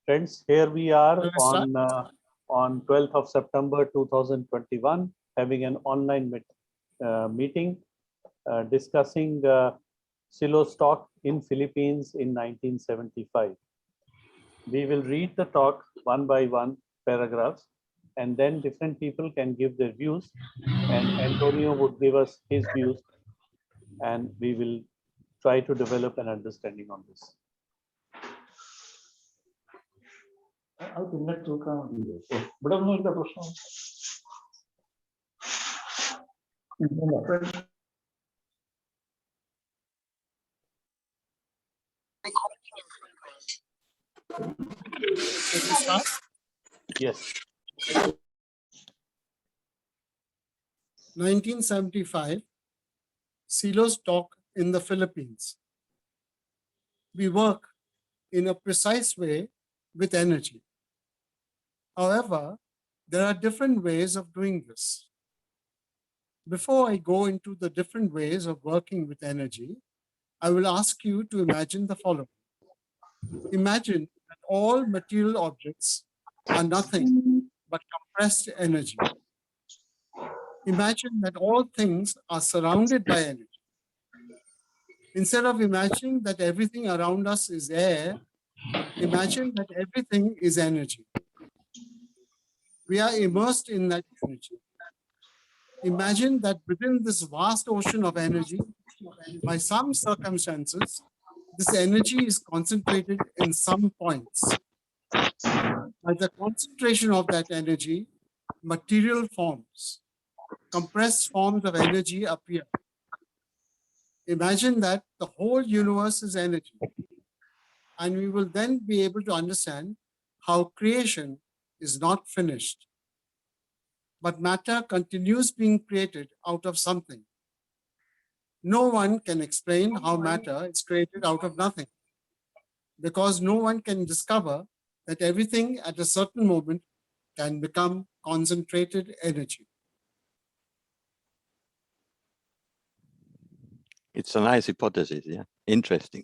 Friends, here we are on 12th of September 2021, having an online meeting discussing Silo's talk in Philippines in 1975. We will read the talk one by one paragraphs, and then different people can give their views, and Antonio would give us his views, and we will try to develop an understanding on this. Yes. 1975, Silo's talk in the Philippines. We work in a precise way with energy. However, there are different ways of doing this. Before I go into the different ways of working with energy, I will ask you to imagine the following. Imagine that all material objects are nothing but compressed energy. Imagine that all things are surrounded by energy. Instead of imagining that everything around us is air, imagine that everything is energy. We are immersed in that energy. Imagine that within this vast ocean of energy, by some circumstances, this energy is concentrated in some points. By the concentration of that energy, material forms, compressed forms of energy appear. Imagine that the whole universe is energy, and we will then be able to understand how creation is not finished, but matter continues being created out of something. No one can explain how matter is created out of nothing, because no one can discover that everything at a certain moment can become concentrated energy. It's a nice hypothesis, yeah. Interesting.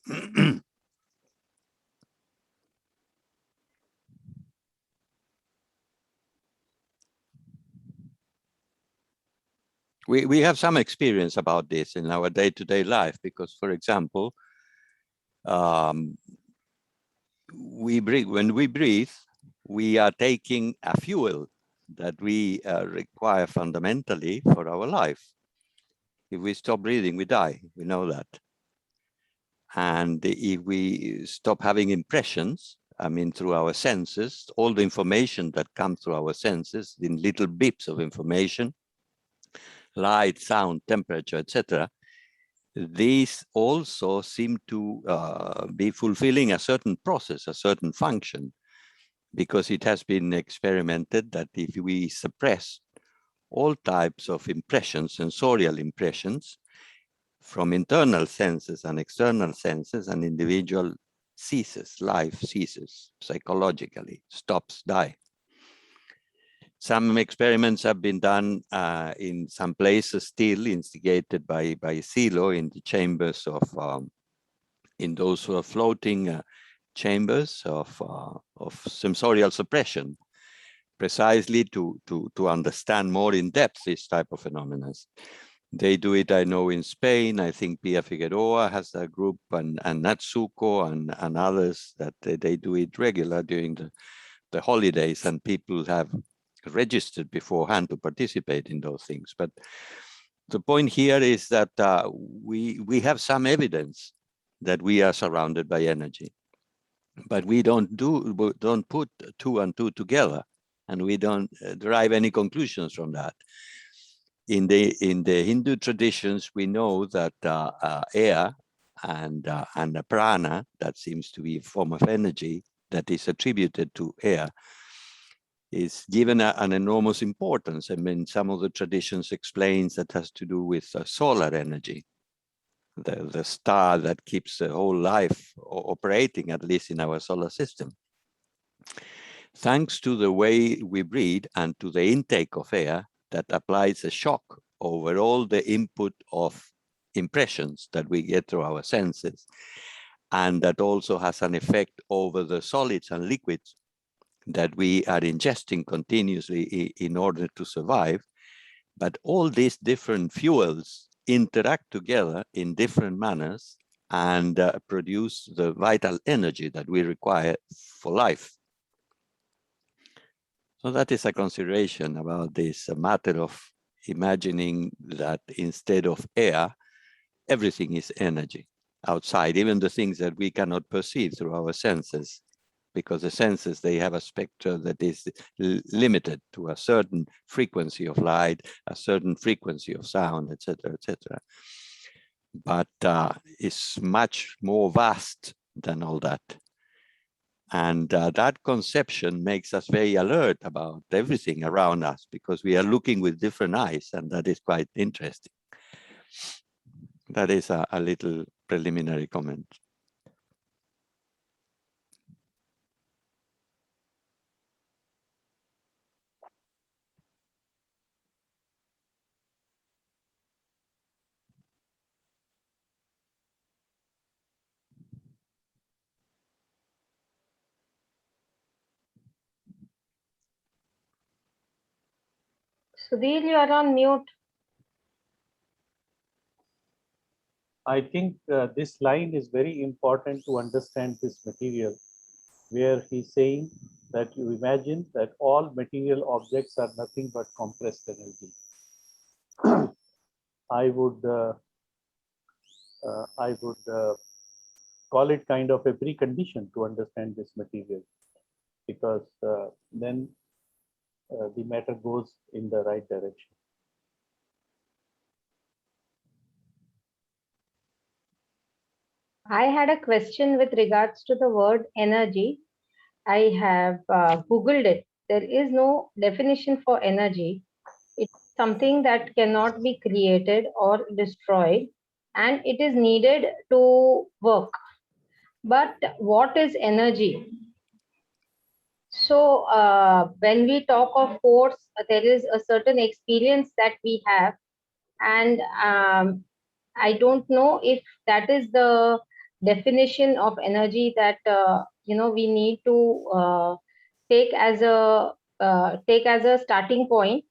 We have some experience about this in our day-to-day life because, for example, when we breathe, we are taking a fuel that we require fundamentally for our life. If we stop breathing, we die. We know that. And if we stop having impressions, I mean, through our senses, all the information that comes through our senses in little bips of information, light, sound, temperature, etc., these also seem to be fulfilling a certain process, a certain function, because it has been experimented that if we suppress all types of impressions, sensorial impressions, from internal senses and external senses, an individual ceases, life ceases psychologically, stops, die. Some experiments have been done in some places still instigated by Silo in the chambers of, in those who are floating chambers of sensorial suppression, precisely to understand more in depth this type of phenomena. They do it, I know, in Spain. I think Pia Figueroa has a group, and Natsuko and others that they do it regular during the holidays, and people have registered beforehand to participate in those things. But the point here is that we have some evidence that we are surrounded by energy, but we don't put two and two together, and we don't derive any conclusions from that. In the Hindu traditions, we know that air and prana, that seems to be a form of energy that is attributed to air, is given an enormous importance. I mean, some of the traditions explains that has to do with solar energy, the star that keeps the whole life operating, at least in our solar system. Thanks to the way we breathe and to the intake of air, that applies a shock over all the input of impressions that we get through our senses. And that also has an effect over the solids and liquids that we are ingesting continuously in order to survive. But all these different fuels interact together in different manners and produce the vital energy that we require for life. So that is a consideration about this, a matter of imagining that instead of air, everything is energy outside, even the things that we cannot perceive through our senses, because the senses, they have a spectrum that is limited to a certain frequency of light, a certain frequency of sound, etc., etc. But it's much more vast than all that. And that conception makes us very alert about everything around us, because we are looking with different eyes, and that is quite interesting. That is a little preliminary comment. Sudhir, you are on mute. I think this line is very important to understand this material, where he's saying that you imagine that all material objects are nothing but compressed energy. I would call it kind of a precondition to understand this material, because then the matter goes in the right direction. I had a question with regards to the word energy. I have Googled it. There is no definition for energy. It's something that cannot be created or destroyed, and it is needed to work. But what is energy? So when we talk of force, there is a certain experience that we have, and I don't know if that is the definition of energy that we need to take as a starting point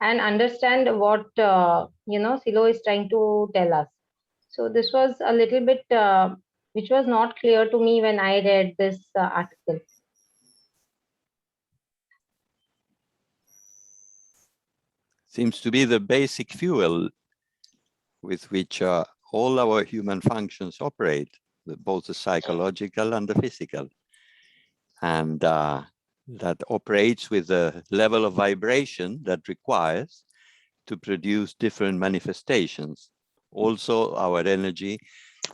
and understand what Silo is trying to tell us. So this was a little bit which was not clear to me when I read this article. Seems to be the basic fuel with which all our human functions operate, both the psychological and the physical. And that operates with a level of vibration that requires to produce different manifestations. Also, our energy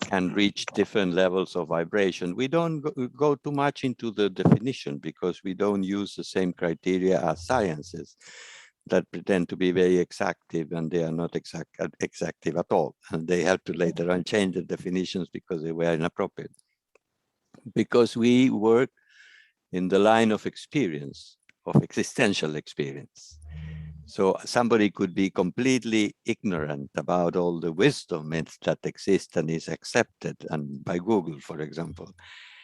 can reach different levels of vibration. We don't go too much into the definition, because we don't use the same criteria as sciences that pretend to be very exactive, and they are not exactive at all. And they have to later on change the definitions because they were inappropriate. Because we work in the line of experience, of existential experience. So somebody could be completely ignorant about all the wisdom that exists and is accepted, and by Google, for example.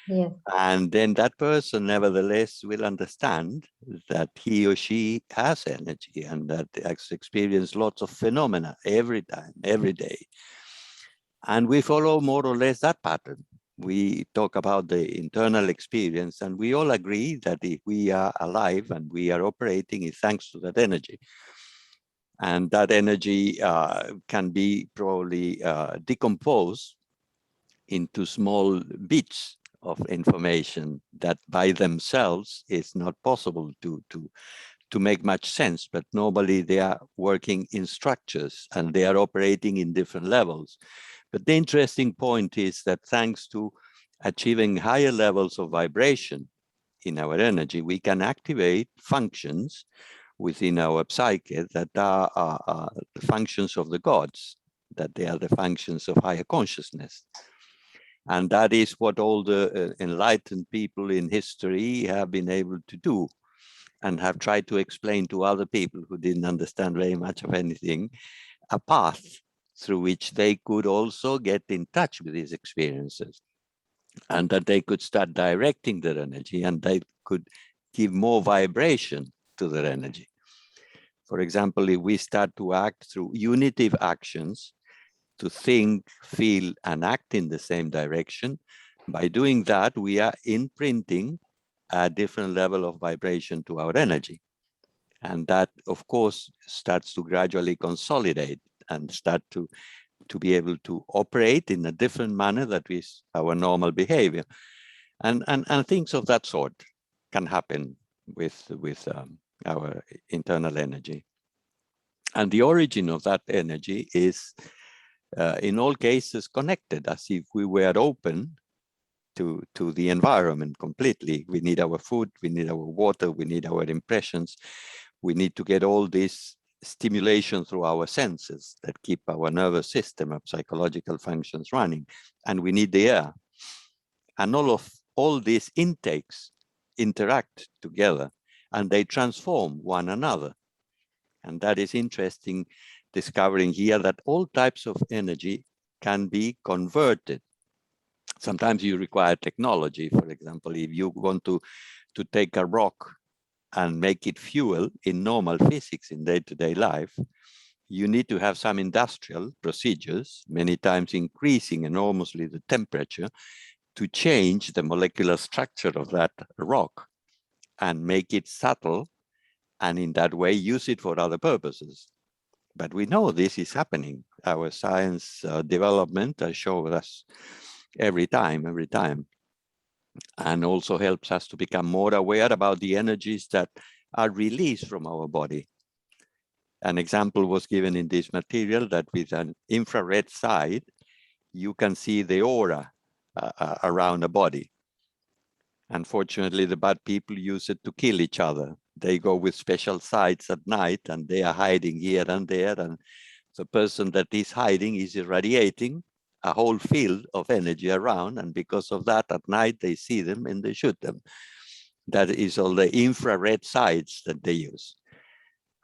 Yes. And then that person nevertheless will understand that he or she has energy, and that has experienced lots of phenomena every time, every day. And we follow more or less that pattern. We talk about the internal experience, and we all agree that if we are alive and we are operating, it's thanks to that energy. And that energy can be probably decomposed into small bits of information that by themselves is not possible to make much sense, but normally they are working in structures and they are operating in different levels. But the interesting point is that thanks to achieving higher levels of vibration in our energy, we can activate functions within our psyche that are the functions of the gods, that they are the functions of higher consciousness. And that is what all the enlightened people in history have been able to do, and have tried to explain to other people who didn't understand very much of anything, a path through which they could also get in touch with these experiences, and that they could start directing their energy, and they could give more vibration to their energy. For example, if we start to act through unitive actions, to think, feel, and act in the same direction, by doing that, we are imprinting a different level of vibration to our energy. And that, of course, starts to gradually consolidate and start to be able to operate in a different manner that is our normal behavior. And things of that sort can happen with our internal energy. And the origin of that energy is, in all cases, connected, as if we were open to the environment completely. We need our food, we need our water, we need our impressions. We need to get all this stimulation through our senses that keep our nervous system of psychological functions running. And we need the air. And all these intakes interact together, and they transform one another. And that is interesting, discovering here that all types of energy can be converted. Sometimes you require technology. For example, if you want to take a rock and make it fuel in normal physics in day-to-day life, you need to have some industrial procedures, many times increasing enormously the temperature, to change the molecular structure of that rock and make it subtle, and in that way use it for other purposes. But we know this is happening. Our science development shows us every time, and also helps us to become more aware about the energies that are released from our body. An example was given in this material that with an infrared side, you can see the aura around a body. Unfortunately, the bad people use it to kill each other. They go with special sights at night, and they are hiding here and there, and the person that is hiding is irradiating a whole field of energy around, and because of that, at night they see them and they shoot them. That is all the infrared sights that they use.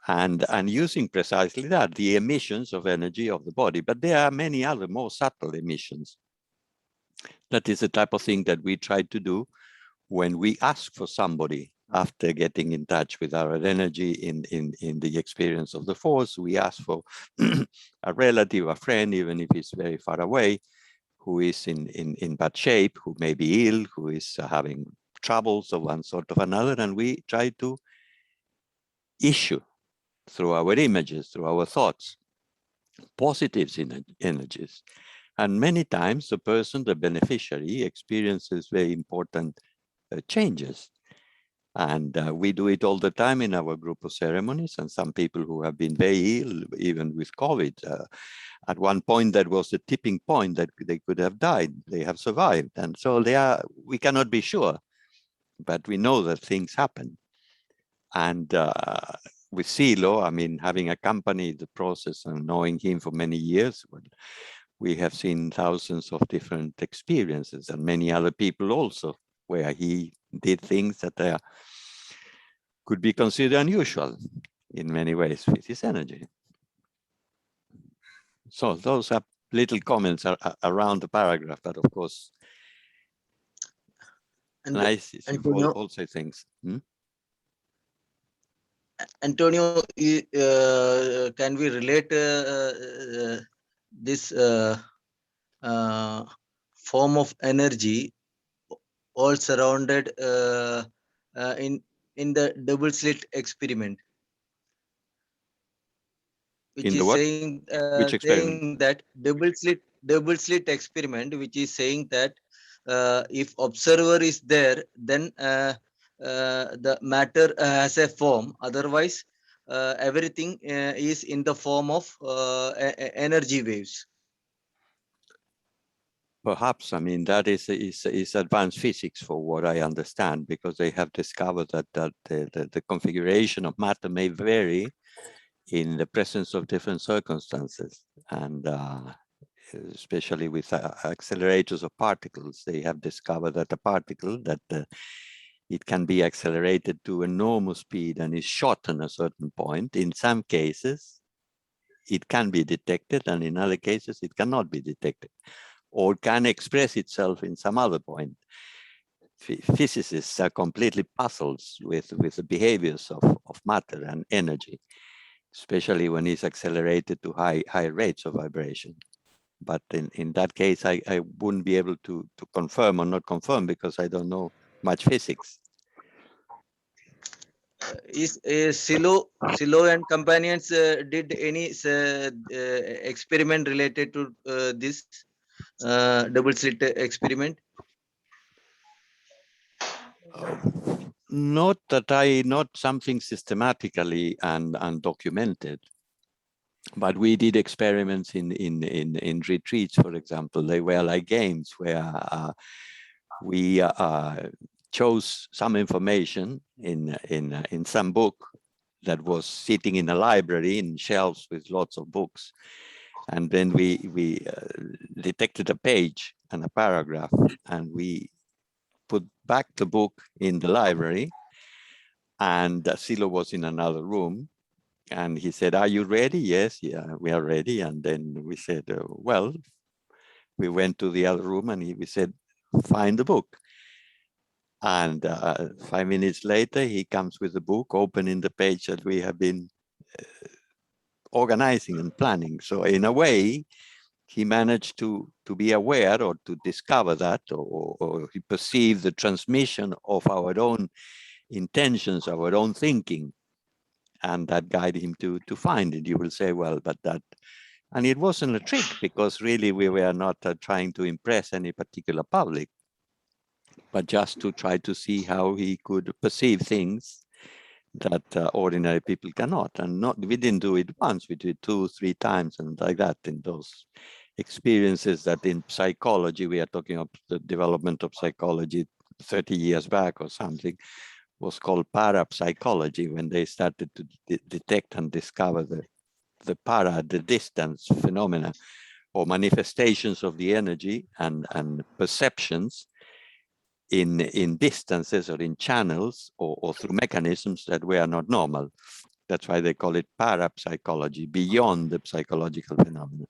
And using precisely that, the emissions of energy of the body. But there are many other more subtle emissions. That is the type of thing that we try to do when we ask for somebody after getting in touch with our energy in the experience of the force. We ask for a relative, a friend, even if it's very far away, who is in bad shape, who may be ill, who is having troubles of one sort or another, and we try to issue through our images, through our thoughts, positive energies. And many times the person, the beneficiary, experiences very important changes. And we do it all the time in our group of ceremonies, and some people who have been very ill, even with COVID. At one point, that was the tipping point that they could have died. They have survived. And so we cannot be sure, but we know that things happen. And with Silo, I mean, having accompanied the process and knowing him for many years, we have seen thousands of different experiences, and many other people also, where he did things that could be considered unusual in many ways with his energy. So those are little comments around the paragraph, but of course, nice is also things. Antonio, can we relate this form of energy all surrounded in the double slit experiment, which is saying that double slit experiment, which is saying that if observer is there, then the matter has a form. Otherwise, everything is in the form of energy waves. Perhaps, I mean, that is advanced physics for what I understand, because they have discovered that the configuration of matter may vary in the presence of different circumstances. And especially with accelerators of particles, they have discovered that a particle it can be accelerated to enormous speed and is shot at a certain point. In some cases, it can be detected, and in other cases it cannot be detected, or can express itself in some other point. Physicists are completely puzzled with the behaviors of matter and energy, especially when it's accelerated to high rates of vibration. But in that case, I wouldn't be able to confirm or not confirm because I don't know much physics. Is Silo and companions did any experiment related to this double slit experiment? Not something systematically and documented. But we did experiments in retreats, for example. They were like games where we chose some information in some book that was sitting in a library in shelves with lots of books, and then we detected a page and a paragraph, and we put back the book in the library, and Silo was in another room. And he said, "Are you ready?" "Yes, yeah, we are ready." And then we said, well, we went to the other room and we said, "Find the book." And 5 minutes later, he comes with the book, opening the page that we have been organizing and planning. So in a way, he managed to be aware or to discover that, or he perceived the transmission of our own intentions, our own thinking. And that guided him to find it. You will say, well, but that, and it wasn't a trick, because really we were not trying to impress any particular public, but just to try to see how he could perceive things that ordinary people cannot. And we didn't do it once, we did 2, 3 times and like that, in those experiences that in psychology, we are talking of the development of psychology 30 years back or something, was called parapsychology, when they started to detect and discover the distance phenomena or manifestations of the energy and perceptions in distances or in channels or through mechanisms that were not normal. That's why they call it parapsychology, beyond the psychological phenomena.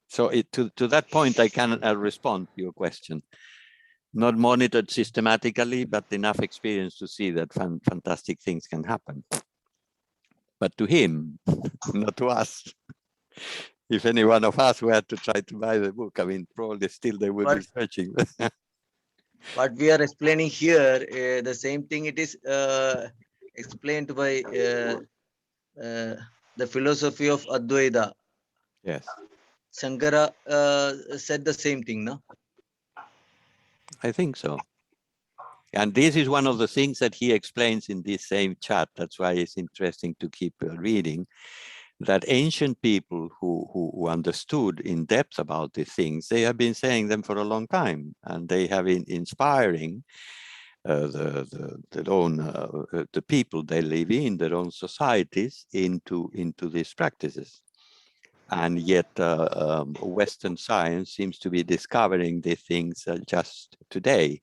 So to that point, I can respond to your question. Not monitored systematically, but enough experience to see that fantastic things can happen. But to him, not to us. If any one of us were to try to buy the book, I mean, probably still they would be searching. What we are explaining here, the same thing it is explained by the philosophy of Advaita. Yes. Shankara said the same thing, no? I think so. And this is one of the things that he explains in this same chat. That's why it's interesting to keep reading, that ancient people who understood in depth about these things, they have been saying them for a long time, and they have been inspiring the people they live in, their own societies, into these practices. And yet Western science seems to be discovering these things just today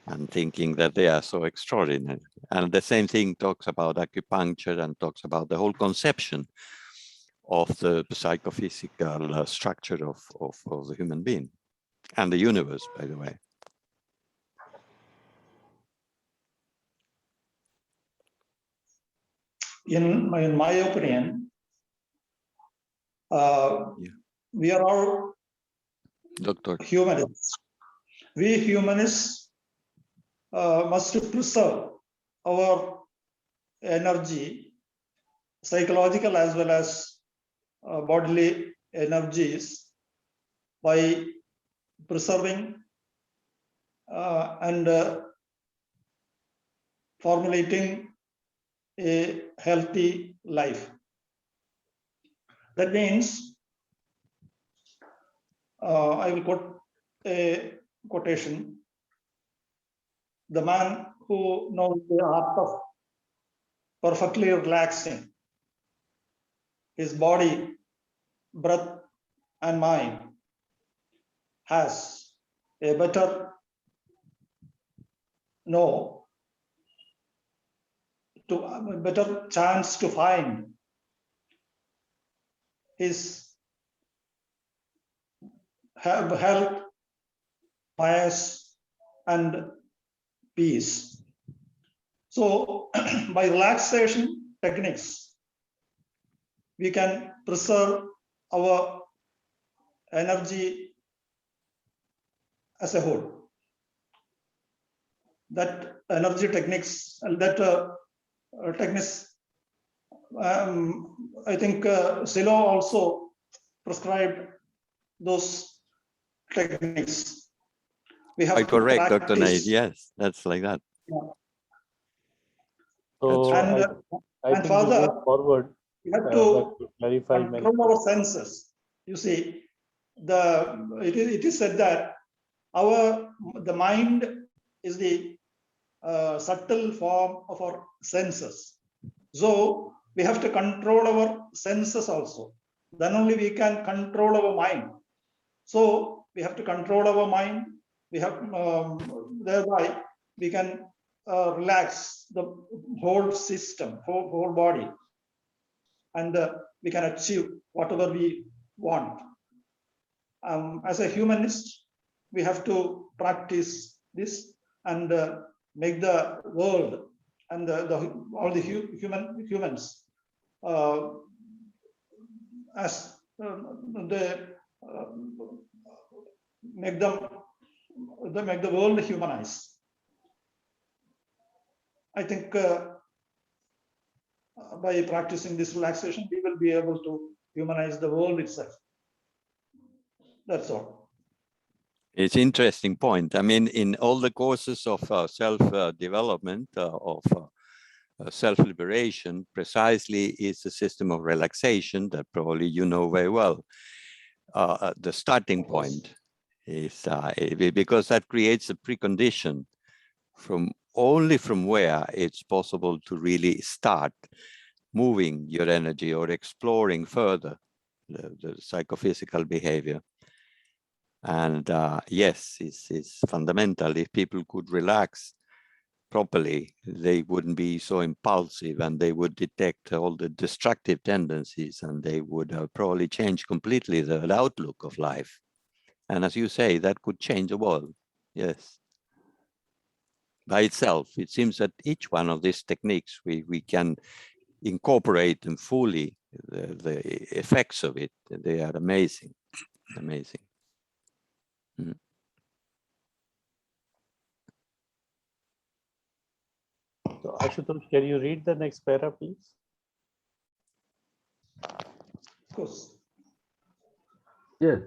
and thinking that they are so extraordinary. And the same thing talks about acupuncture and talks about the whole conception of the psychophysical structure of the human being and the universe, by the way. In my opinion, we are all Doctor. humanists. We humanists must preserve our energy, psychological as well as bodily energies, by preserving and formulating a healthy life. That means, I will quote a quotation: the man who knows the art of perfectly relaxing his body, breath, and mind has a better chance to find is health, pious, and peace. So by relaxation techniques, we can preserve our energy as a whole. That energy techniques, techniques, I think Silo also prescribed those techniques. We have Quite to correct, Dr. Naid. practice. Yes, that's like that. So And, I and think further, we move forward. we have But to to clarify many control our senses. You see, it is said that the mind is the subtle form of our senses. So we have to control our senses also. Then only we can control our mind. So we have to control our mind. We have thereby we can relax the whole system, whole body, and we can achieve whatever we want. As a humanist, we have to practice this and make the world and all the humans as they make the world humanized. I think by practicing this relaxation, we will be able to humanize the world itself. That's all. It's an interesting point. I mean, in all the courses of self-development, of self-liberation, precisely is a system of relaxation that probably you know very well. The starting point is because that creates a precondition only from where it's possible to really start moving your energy or exploring further the psychophysical behavior. And yes, it's fundamental. If people could relax properly, they wouldn't be so impulsive, and they would detect all the destructive tendencies, and they would probably change completely the outlook of life. And as you say, that could change the world. Yes. By itself, it seems that each one of these techniques, we can incorporate them fully, the effects of it. They are amazing, amazing. So Ashutosh, can you read the next para, please? Of course. Yes.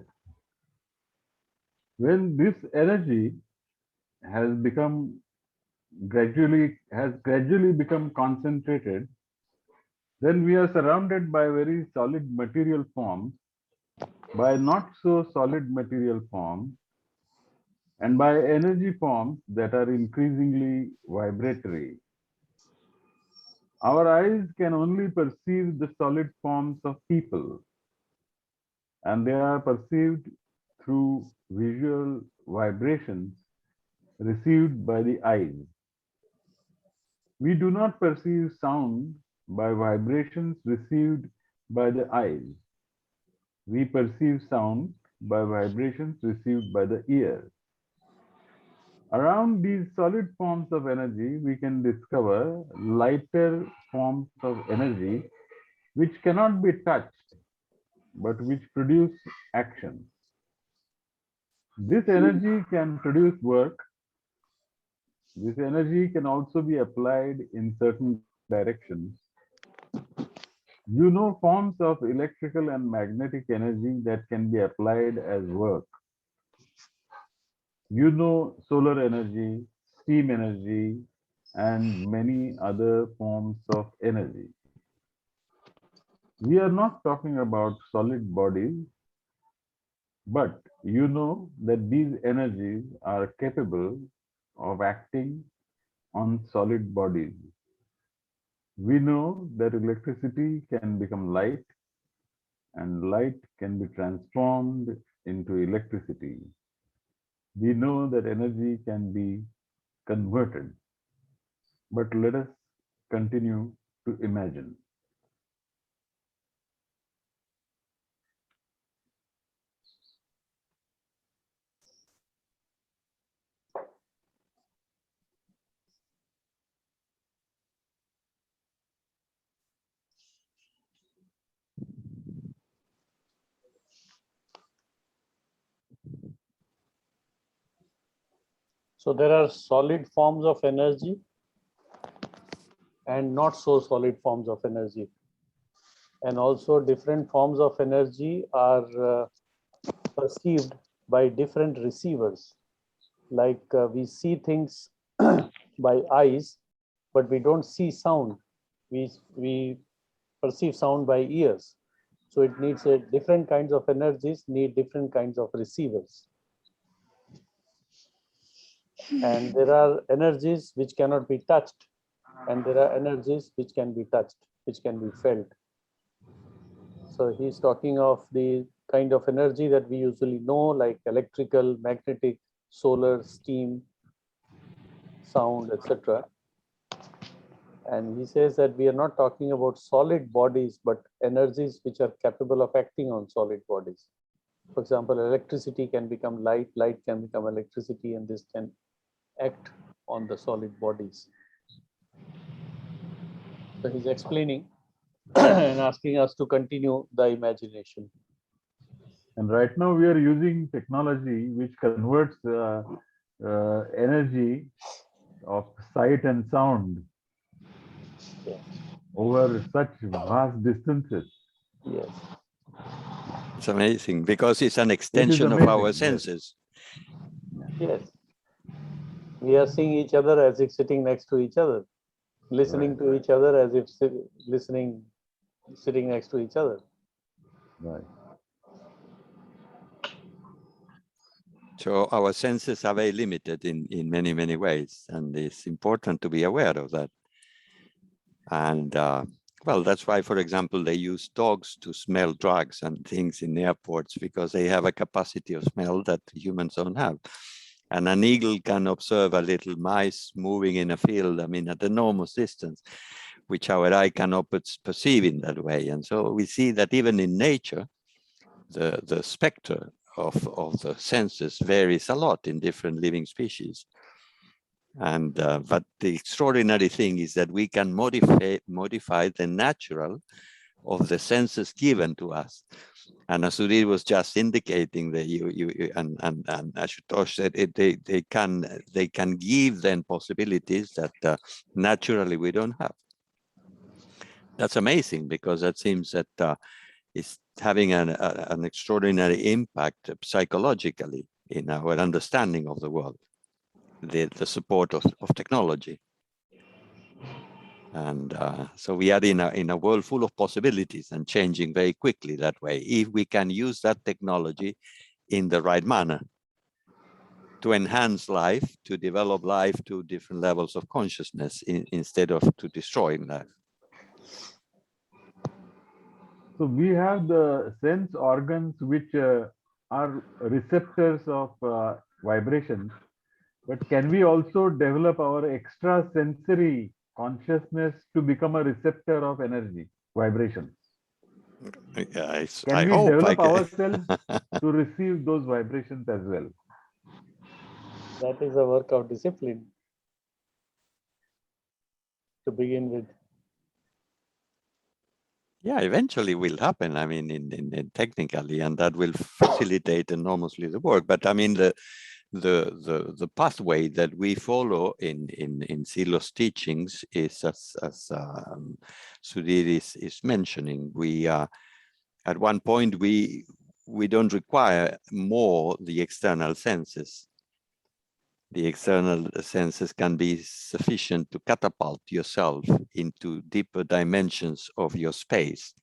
When this energy has gradually become concentrated, then we are surrounded by very solid material forms, by not so solid material forms, and by energy forms that are increasingly vibratory. Our eyes can only perceive the solid forms of people, and they are perceived through visual vibrations received by the eyes. We do not perceive sound by vibrations received by the eyes. We perceive sound by vibrations received by the ear. Around these solid forms of energy, we can discover lighter forms of energy which cannot be touched, but which produce action. This energy can produce work. This energy can also be applied in certain directions. You know forms of electrical and magnetic energy that can be applied as work. You know solar energy, steam energy, and many other forms of energy. We are not talking about solid bodies, but you know that these energies are capable of acting on solid bodies. We know that electricity can become light, and light can be transformed into electricity. We know that energy can be converted, but let us continue to imagine. So there are solid forms of energy and not so solid forms of energy. And also different forms of energy are perceived by different receivers. Like we see things by eyes, but we don't see sound. We perceive sound by ears. So it needs different kinds of energies need different kinds of receivers. And there are energies which cannot be touched, and there are energies which can be touched, which can be felt. So he's talking of the kind of energy that we usually know, like electrical, magnetic, solar, steam, sound, etc. And he says that we are not talking about solid bodies, but energies which are capable of acting on solid bodies. For example, electricity can become light, light can become electricity, and this can act on the solid bodies. So he's explaining and asking us to continue the imagination. And right now we are using technology which converts energy of sight and sound over such vast distances. Yes. It's amazing because it's an extension of our senses. Yes. We are seeing each other as if sitting next to each other, listening to each other as if sitting next to each other. Right. So our senses are very limited in many, many ways, and it's important to be aware of that. And well, that's why, for example, they use dogs to smell drugs and things in airports, because they have a capacity of smell that humans don't have. And an eagle can observe a little mice moving in a field, I mean, at enormous distance, which our eye cannot perceive in that way. And so we see that even in nature, the spectrum of the senses varies a lot in different living species. And but the extraordinary thing is that we can modify the natural of the senses given to us. And as Sudhir was just indicating, that and Ashutosh said they can give then possibilities that naturally we don't have. That's amazing, because that seems that it's having an extraordinary impact psychologically in our understanding of the world, the support of technology. And so we are in a world full of possibilities and changing very quickly that way, if we can use that technology in the right manner to enhance life, to develop life to different levels of consciousness instead of to destroying life. So we have the sense organs which are receptors of vibrations, but can we also develop our extrasensory consciousness to become a receptor of energy, vibrations? Can we develop ourselves to receive those vibrations as well? That is a work of discipline to begin with. Yeah, eventually will happen. I mean, in technically, and that will facilitate enormously the work. But I mean, the pathway that we follow in Silo's teachings is, as Sudhir is mentioning, we at one point we don't require more the external senses. The external senses can be sufficient to catapult yourself into deeper dimensions of your space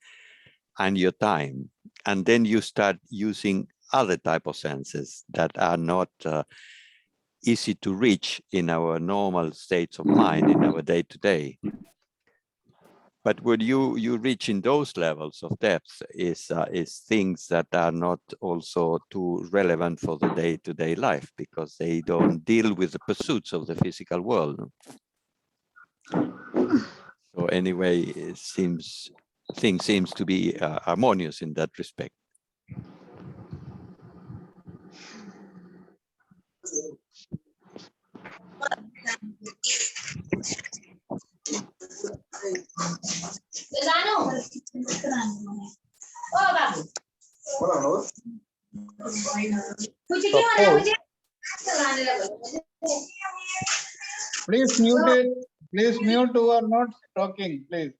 and your time. And then you start using other type of senses that are not easy to reach in our normal states of mind in our day-to-day. But when you reach in those levels of depth is things that are not also too relevant for the day-to-day life, because they don't deal with the pursuits of the physical world. So anyway, things seems to be harmonious in that respect. Suppose Please mute it. Please mute who are not talking, please.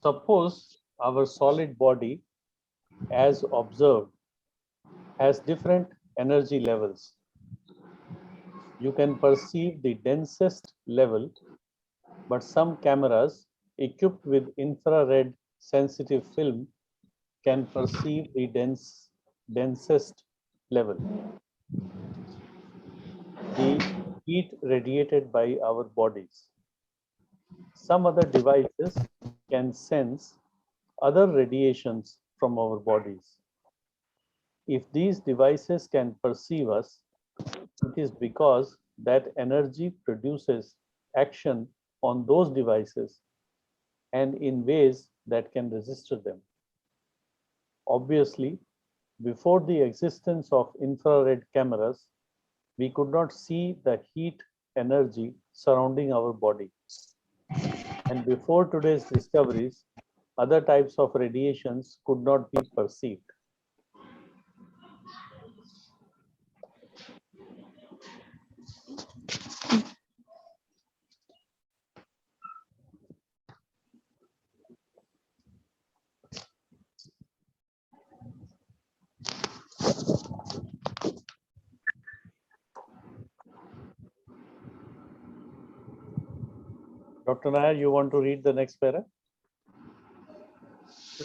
Suppose our solid body, as observed, has different energy levels. You can perceive the densest level, but some cameras equipped with infrared sensitive film can perceive the densest level. The heat radiated by our bodies. Some other devices can sense other radiations from our bodies. If these devices can perceive us, it is because that energy produces action on those devices and in ways that can register them. Obviously, before the existence of infrared cameras, we could not see the heat energy surrounding our body. And before today's discoveries, other types of radiations could not be perceived. Dr. Nair, you want to read the next para?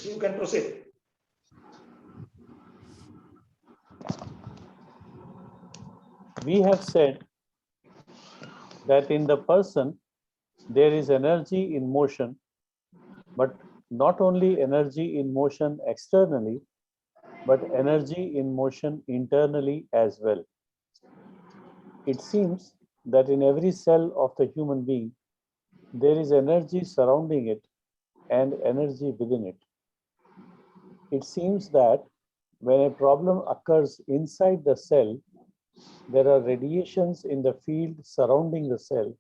You can proceed. We have said that in the person, there is energy in motion, but not only energy in motion externally, but energy in motion internally as well. It seems that in every cell of the human being, there is energy surrounding it and energy within it. It seems that when a problem occurs inside the cell, there are radiations in the field surrounding the cell,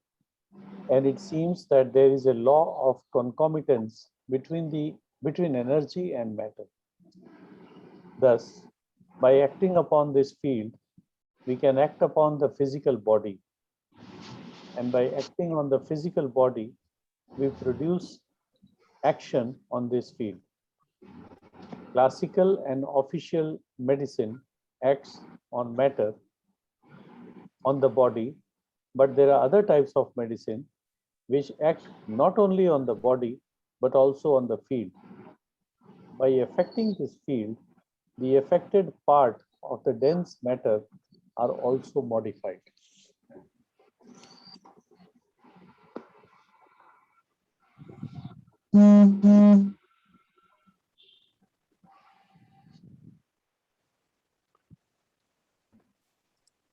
and it seems that there is a law of concomitance between energy and matter. Thus, by acting upon this field, we can act upon the physical body. And by acting on the physical body, we produce action on this field. Classical and official medicine acts on matter, on the body, but there are other types of medicine which act not only on the body, but also on the field. By affecting this field, the affected part of the dense matter are also modified.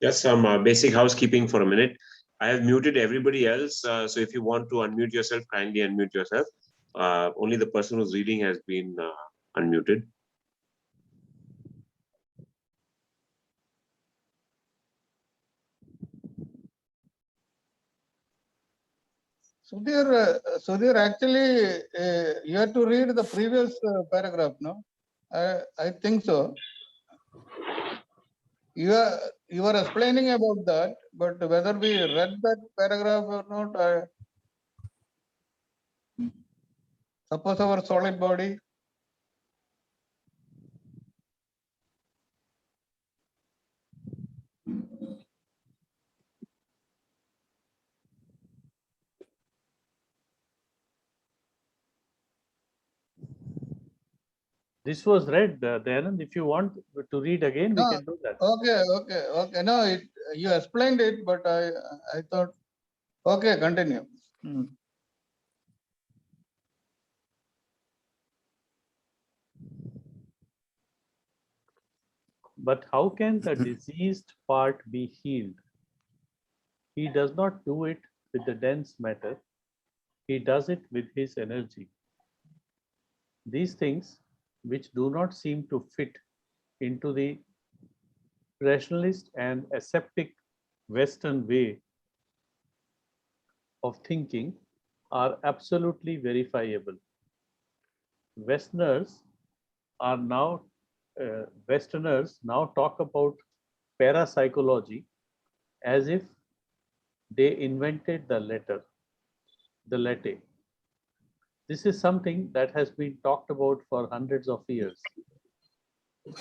Just some basic housekeeping for a minute. I have muted everybody else. So if you want to unmute yourself, kindly unmute yourself. Only the person who's reading has been unmuted. Sudhir, actually, you have to read the previous paragraph, no? I think so. You are explaining about that, but whether we read that paragraph or not, suppose our solid body. This was read, Dayanand. If you want to read again, we can do that. Okay. No, you explained it, but I thought, okay, continue. But how can the diseased part be healed? He does not do it with the dense matter. He does it with his energy. These things, which do not seem to fit into the rationalist and aseptic Western way of thinking, are absolutely verifiable. Westerners now talk about parapsychology as if they invented the latte. This is something that has been talked about for hundreds of years.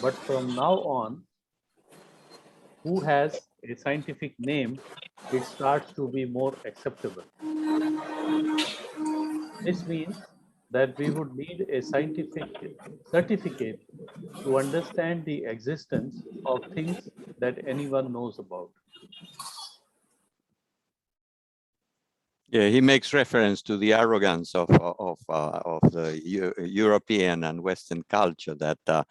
But from now on, who has a scientific name, it starts to be more acceptable. This means that we would need a scientific certificate to understand the existence of things that anyone knows about. Yeah, he makes reference to the arrogance of the European and Western culture that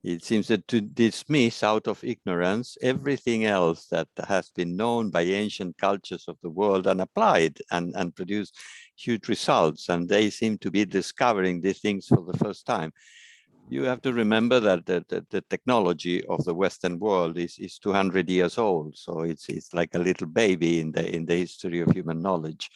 it seems that to dismiss out of ignorance everything else that has been known by ancient cultures of the world and applied and produced huge results. And they seem to be discovering these things for the first time. You have to remember that the technology of the Western world is 200 years old. So it's like a little baby in the history of human knowledge.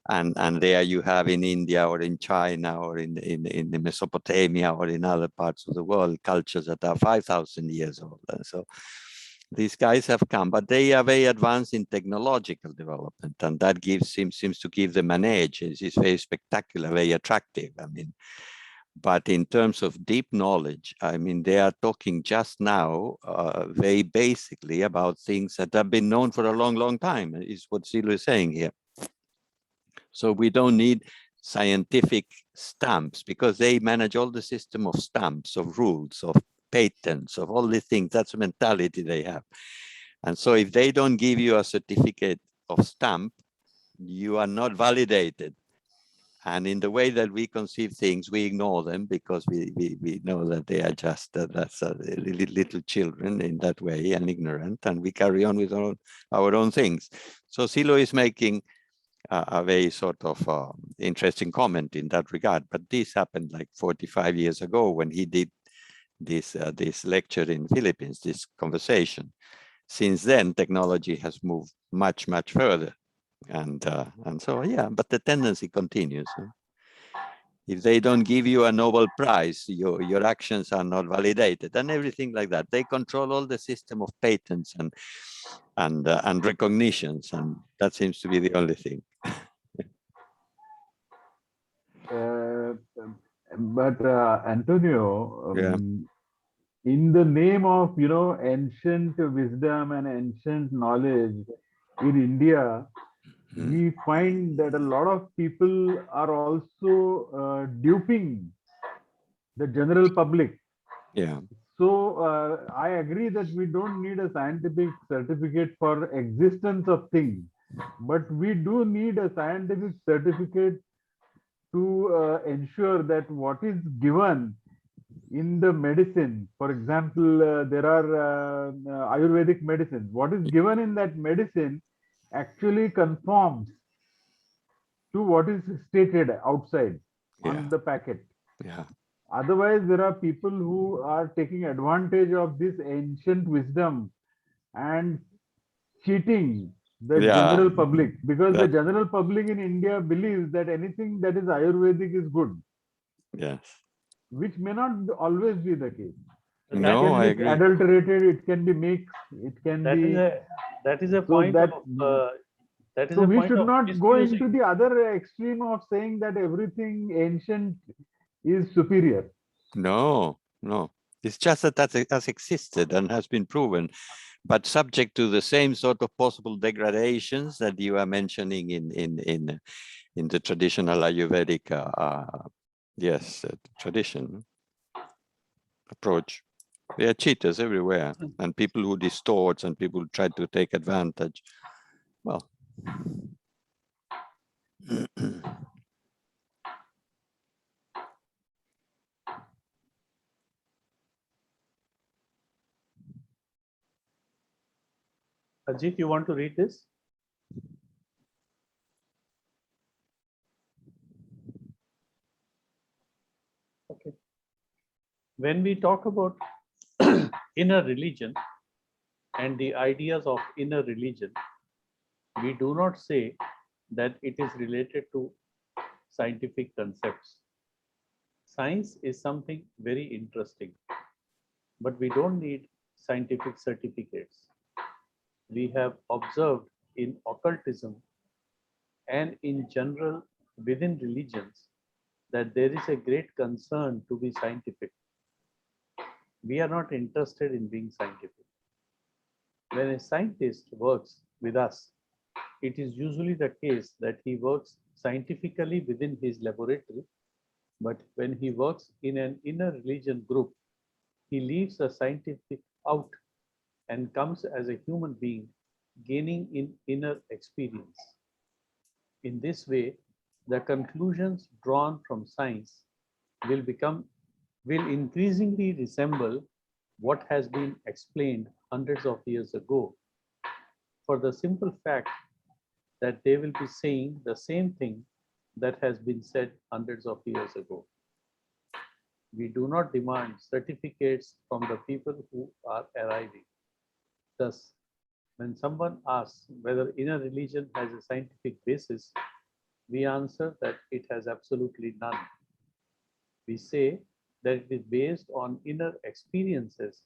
And there you have in India or in China or in Mesopotamia or in other parts of the world, cultures that are 5,000 years old. And so these guys have come, but they are very advanced in technological development, and that seems to give them an edge. It's very spectacular, very attractive. I mean, but in terms of deep knowledge, I mean, they are talking just now very basically about things that have been known for a long, long time, is what Silo is saying here. So we don't need scientific stamps because they manage all the system of stamps, of rules, of patents, of all these things. That's the mentality they have. And so if they don't give you a certificate of stamp, you are not validated. And in the way that we conceive things, we ignore them because we know that they are just little children in that way and ignorant, and we carry on with our own things. So Silo is making a very sort of interesting comment in that regard. But this happened like 45 years ago when he did this lecture in Philippines, this conversation. Since then, technology has moved much, much further. And so, yeah, but the tendency continues. If they don't give you a Nobel Prize, your actions are not validated and everything like that. They control all the system of patents and recognitions, and that seems to be the only thing. But Antonio, Yeah. in the name of ancient wisdom and ancient knowledge in India, we find that a lot of people are also duping the general public. Yeah. So I agree that we don't need a scientific certificate for existence of things, but we do need a scientific certificate to ensure that what is given in the medicine, for example, there are Ayurvedic medicines. What is given in that medicine actually conforms to what is stated outside on the packet. Yeah. Otherwise, there are people who are taking advantage of this ancient wisdom and cheating the general public, because the general public in India believes that anything that is Ayurvedic is good. Yes. Which may not always be the case. No, I agree. Adulterated, it can be mixed, it can be. That is a point So we should not go into the other extreme of saying that everything ancient is superior. No. It's just that has existed and has been proven, but subject to the same sort of possible degradations that you are mentioning in the traditional Ayurvedic tradition approach. There are cheaters everywhere, and people who distort and people who try to take advantage. Well. Ajit, you want to read this? Okay. When we talk about inner religion and the ideas of inner religion, we do not say that it is related to scientific concepts. Science is something very interesting, but we don't need scientific certificates. We have observed in occultism and in general within religions that there is a great concern to be scientific. We are not interested in being scientific. When a scientist works with us, it is usually the case that he works scientifically within his laboratory, but when he works in an inner religion group, he leaves the scientific out and comes as a human being, gaining in inner experience. In this way, the conclusions drawn from science will increasingly resemble what has been explained hundreds of years ago, for the simple fact that they will be saying the same thing that has been said hundreds of years ago. We do not demand certificates from the people who are arriving. Thus, when someone asks whether inner religion has a scientific basis, we answer that it has absolutely none. We say that it is based on inner experiences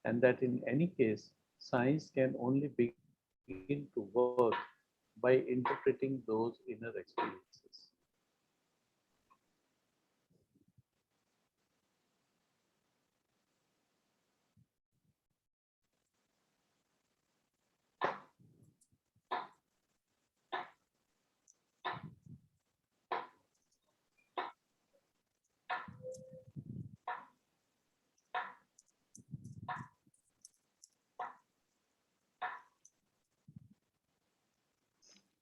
and that in any case, science can only begin to work by interpreting those inner experiences.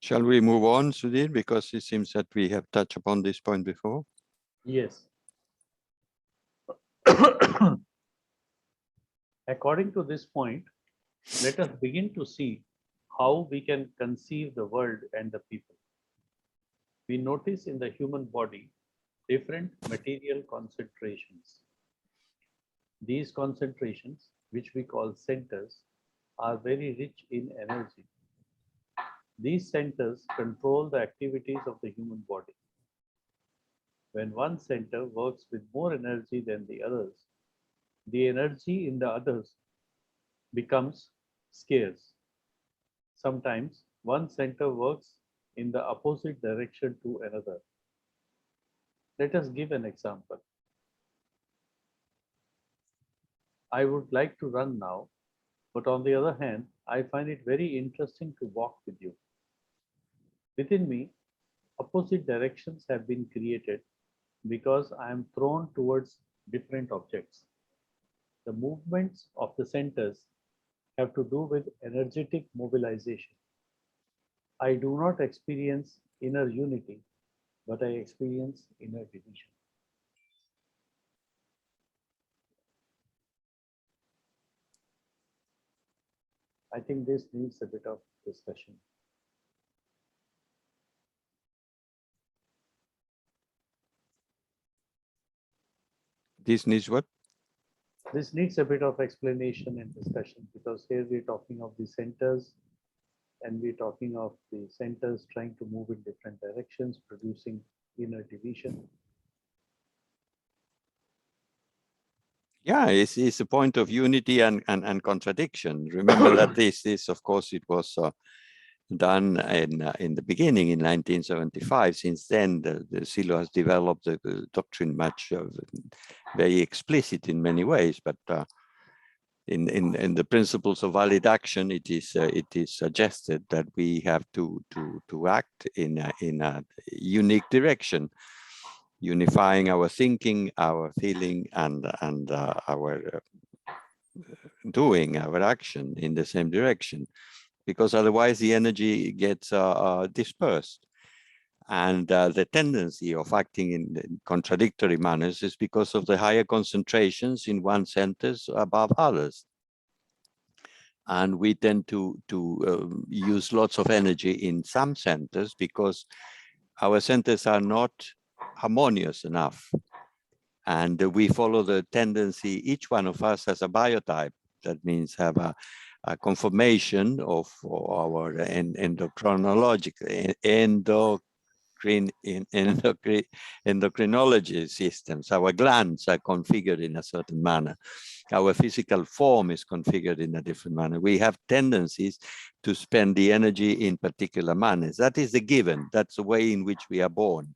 Shall we move on, Sudhir, because it seems that we have touched upon this point before? Yes. According to this point, let us begin to see how we can conceive the world and the people. We notice in the human body different material concentrations. These concentrations, which we call centers, are very rich in energy. These centers control the activities of the human body. When one center works with more energy than the others, the energy in the others becomes scarce. Sometimes one center works in the opposite direction to another. Let us give an example. I would like to run now, but on the other hand, I find it very interesting to walk with you. Within me, opposite directions have been created because I am thrown towards different objects. The movements of the centers have to do with energetic mobilization. I do not experience inner unity, but I experience inner division. I think this needs a bit of discussion. This needs what? This needs a bit of explanation and discussion because here we're talking of the centers and we're talking of the centers trying to move in different directions, producing inner division. Yeah, it's a point of unity and contradiction. Remember that this, of course, it was done in the beginning in 1975. Since then, the Silo has developed the doctrine much very explicit in many ways, but in the principles of valid action, it is suggested that we have to act in a unique direction, unifying our thinking, our feeling, and our doing, our action in the same direction, because otherwise the energy gets dispersed. And the tendency of acting in contradictory manners is because of the higher concentrations in one centers above others. And we tend to use lots of energy in some centers because our centers are not harmonious enough. And we follow the tendency, each one of us has a biotype. That means have confirmation of our endocrinology systems. Our glands are configured in a certain manner. Our physical form is configured in a different manner. We have tendencies to spend the energy in particular manners. That is the given. That's the way in which we are born.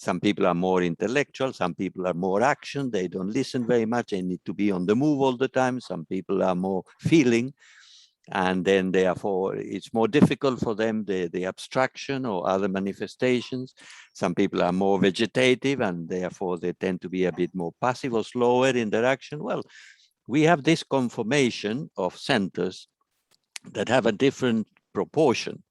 Some people are more intellectual, some people are more action, they don't listen very much, they need to be on the move all the time. Some people are more feeling, and then therefore it's more difficult for them, the abstraction or other manifestations. Some people are more vegetative, and therefore they tend to be a bit more passive or slower in their action. Well, we have this conformation of centers that have a different proportion,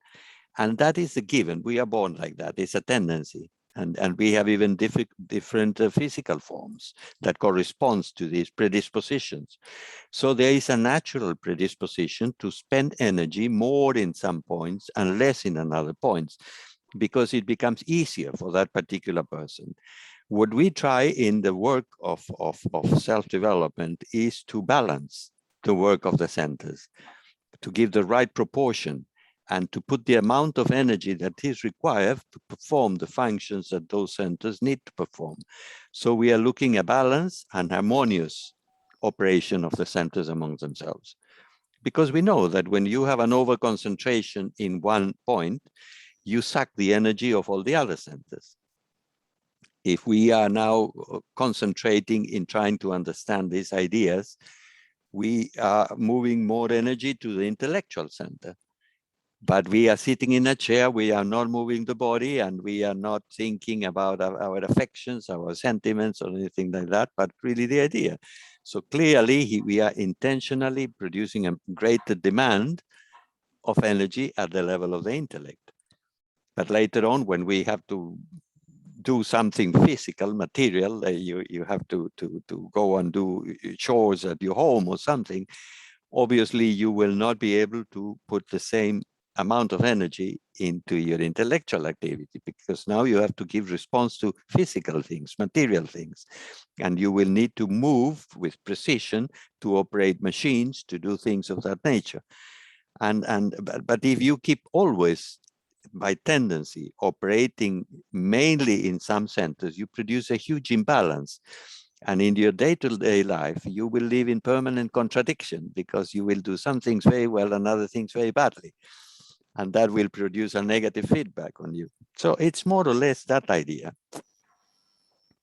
and that is a given. We are born like that. It's a tendency. And we have even different physical forms that corresponds to these predispositions. So there is a natural predisposition to spend energy more in some points and less in another points, because it becomes easier for that particular person. What we try in the work of self-development is to balance the work of the centers, to give the right proportion, and to put the amount of energy that is required to perform the functions that those centers need to perform. So we are looking at balance and harmonious operation of the centers among themselves. Because we know that when you have an over-concentration in one point, you suck the energy of all the other centers. If we are now concentrating in trying to understand these ideas, we are moving more energy to the intellectual center. But we are sitting in a chair, we are not moving the body, and we are not thinking about our affections, our sentiments, or anything like that, but really the idea. So clearly, we are intentionally producing a greater demand of energy at the level of the intellect. But later on, when we have to do something physical, material, you have to go and do chores at your home or something, obviously you will not be able to put the same amount of energy into your intellectual activity, because now you have to give response to physical things, material things, and you will need to move with precision to operate machines, to do things of that nature. But if you keep always by tendency operating mainly in some centers, you produce a huge imbalance. And in your day-to-day life, you will live in permanent contradiction, because you will do some things very well and other things very badly. And that will produce a negative feedback on you. So it's more or less that idea.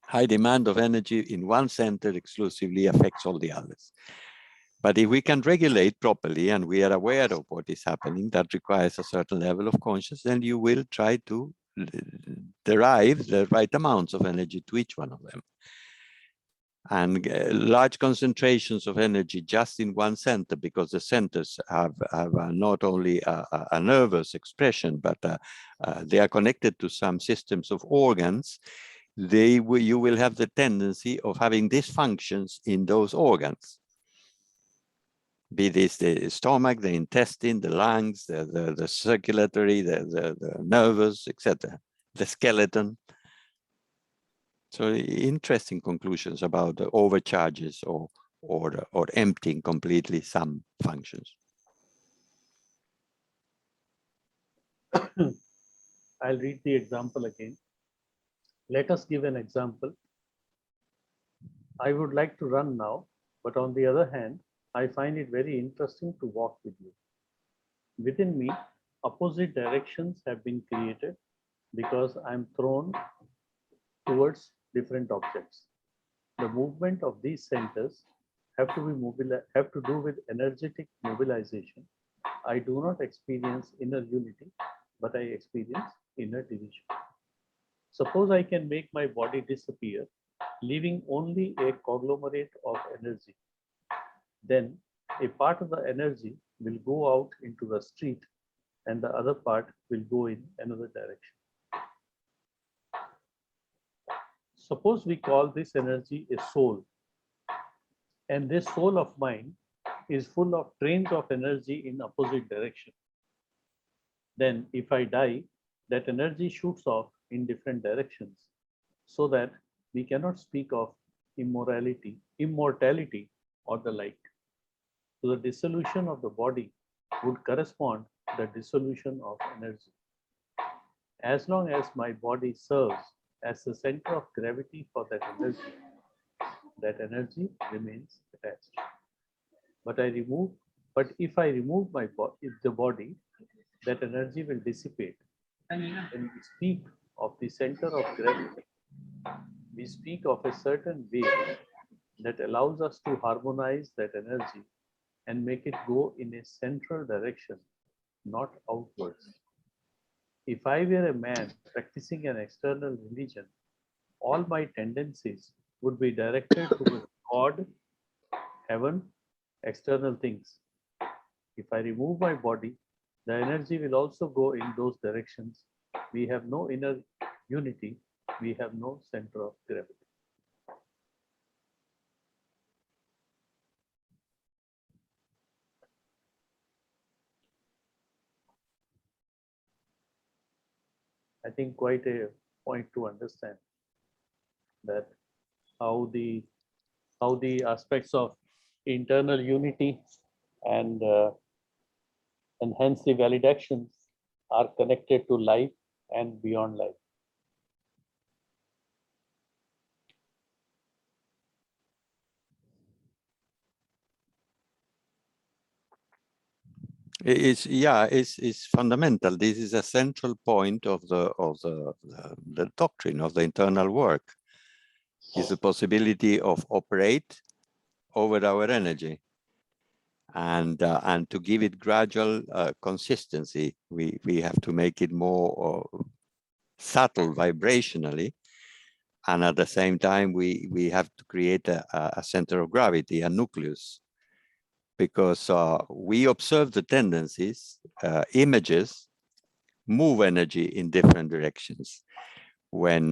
High demand of energy in one center exclusively affects all the others. But if we can regulate properly and we are aware of what is happening, that requires a certain level of consciousness, then you will try to derive the right amounts of energy to each one of them. And large concentrations of energy just in one center, because the centers have not only a nervous expression, but they are connected to some systems of organs. You will have the tendency of having dysfunctions in those organs, be this the stomach, the intestine, the lungs, the circulatory, the nervous, etc., the skeleton. So interesting conclusions about the overcharges or emptying completely some functions. I'll read the example again. Let us give an example. I would like to run now, but on the other hand, I find it very interesting to walk with you. Within me, opposite directions have been created because I'm thrown towards different objects. The movement of these centers have to do with energetic mobilization. I do not experience inner unity, but I experience inner division. Suppose I can make my body disappear, leaving only a conglomerate of energy. Then a part of the energy will go out into the street and the other part will go in another direction. Suppose we call this energy a soul, and this soul of mine is full of trains of energy in opposite direction. Then if I die, that energy shoots off in different directions, so that we cannot speak of immortality or the like. to the dissolution of the body would correspond the dissolution of energy. As long as my body serves as the center of gravity for that energy remains attached. But if I remove the body, that energy will dissipate. When we speak of the center of gravity, we speak of a certain way that allows us to harmonize that energy and make it go in a central direction, not outwards. If I were a man practicing an external religion, all my tendencies would be directed towards God, heaven, external things. If I remove my body, the energy will also go in those directions. We have no inner unity. We have no center of gravity. I think quite a point to understand that how the aspects of internal unity and hence the valid actions are connected to life and beyond life. It's fundamental. This is a central point of the doctrine of the internal work. Is the possibility of operate over our energy, and to give it gradual consistency. We have to make it more subtle vibrationally, and at the same time we have to create a center of gravity, a nucleus, because we observe the tendencies. Images move energy in different directions. When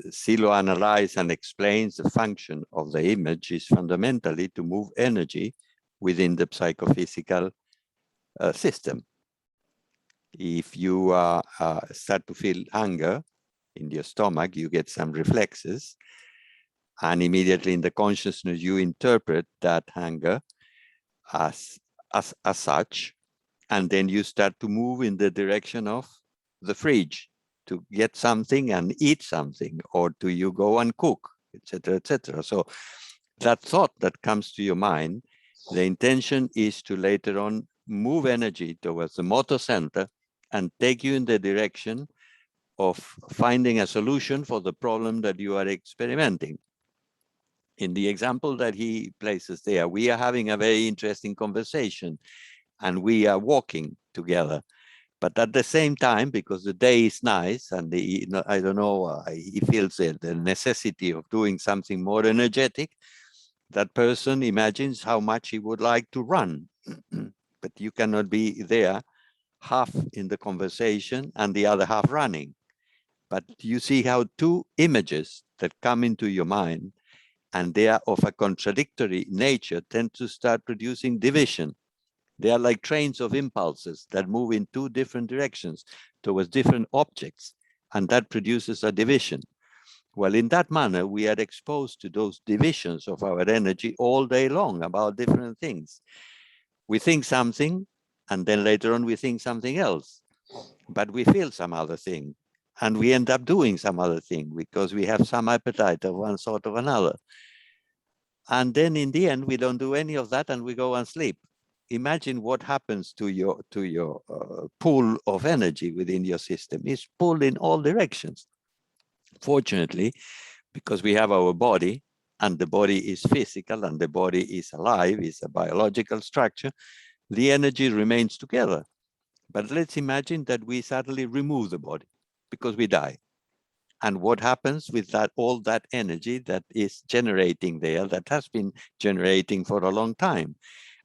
Silo analyzes and explains the function of the image, is fundamentally to move energy within the psychophysical system. If you start to feel hunger in your stomach, you get some reflexes, and immediately in the consciousness you interpret that hunger as such, and then you start to move in the direction of the fridge to get something and eat something, or do you go and cook, etc., etc. So that thought that comes to your mind, the intention is to later on move energy towards the motor center and take you in the direction of finding a solution for the problem that you are experimenting. In the example that he places there, we are having a very interesting conversation and we are walking together. But at the same time, because the day is nice and I don't know, he feels the necessity of doing something more energetic, that person imagines how much he would like to run. But you cannot be there half in the conversation and the other half running. But you see how two images that come into your mind, and they are of a contradictory nature, tend to start producing division. They are like trains of impulses that move in two different directions towards different objects, and that produces a division. Well, in that manner, we are exposed to those divisions of our energy all day long about different things. We think something, and then later on we think something else, but we feel some other thing, and we end up doing some other thing because we have some appetite of one sort or another. And then in the end, we don't do any of that and we go and sleep. Imagine what happens to your pool of energy within your system. It's pulled in all directions. Fortunately, because we have our body, and the body is physical and the body is alive, is a biological structure, the energy remains together. But let's imagine that we suddenly remove the body because we die. And what happens with that, all that energy that is generating there, that has been generating for a long time,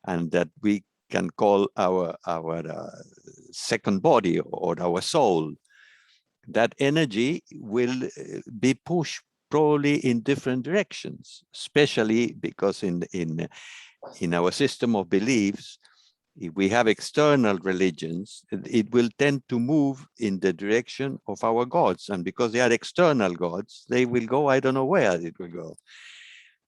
and that we can call our second body or our soul, that energy will be pushed probably in different directions, especially because in our system of beliefs, if we have external religions, it will tend to move in the direction of our gods. And because they are external gods, they will go, I don't know where it will go.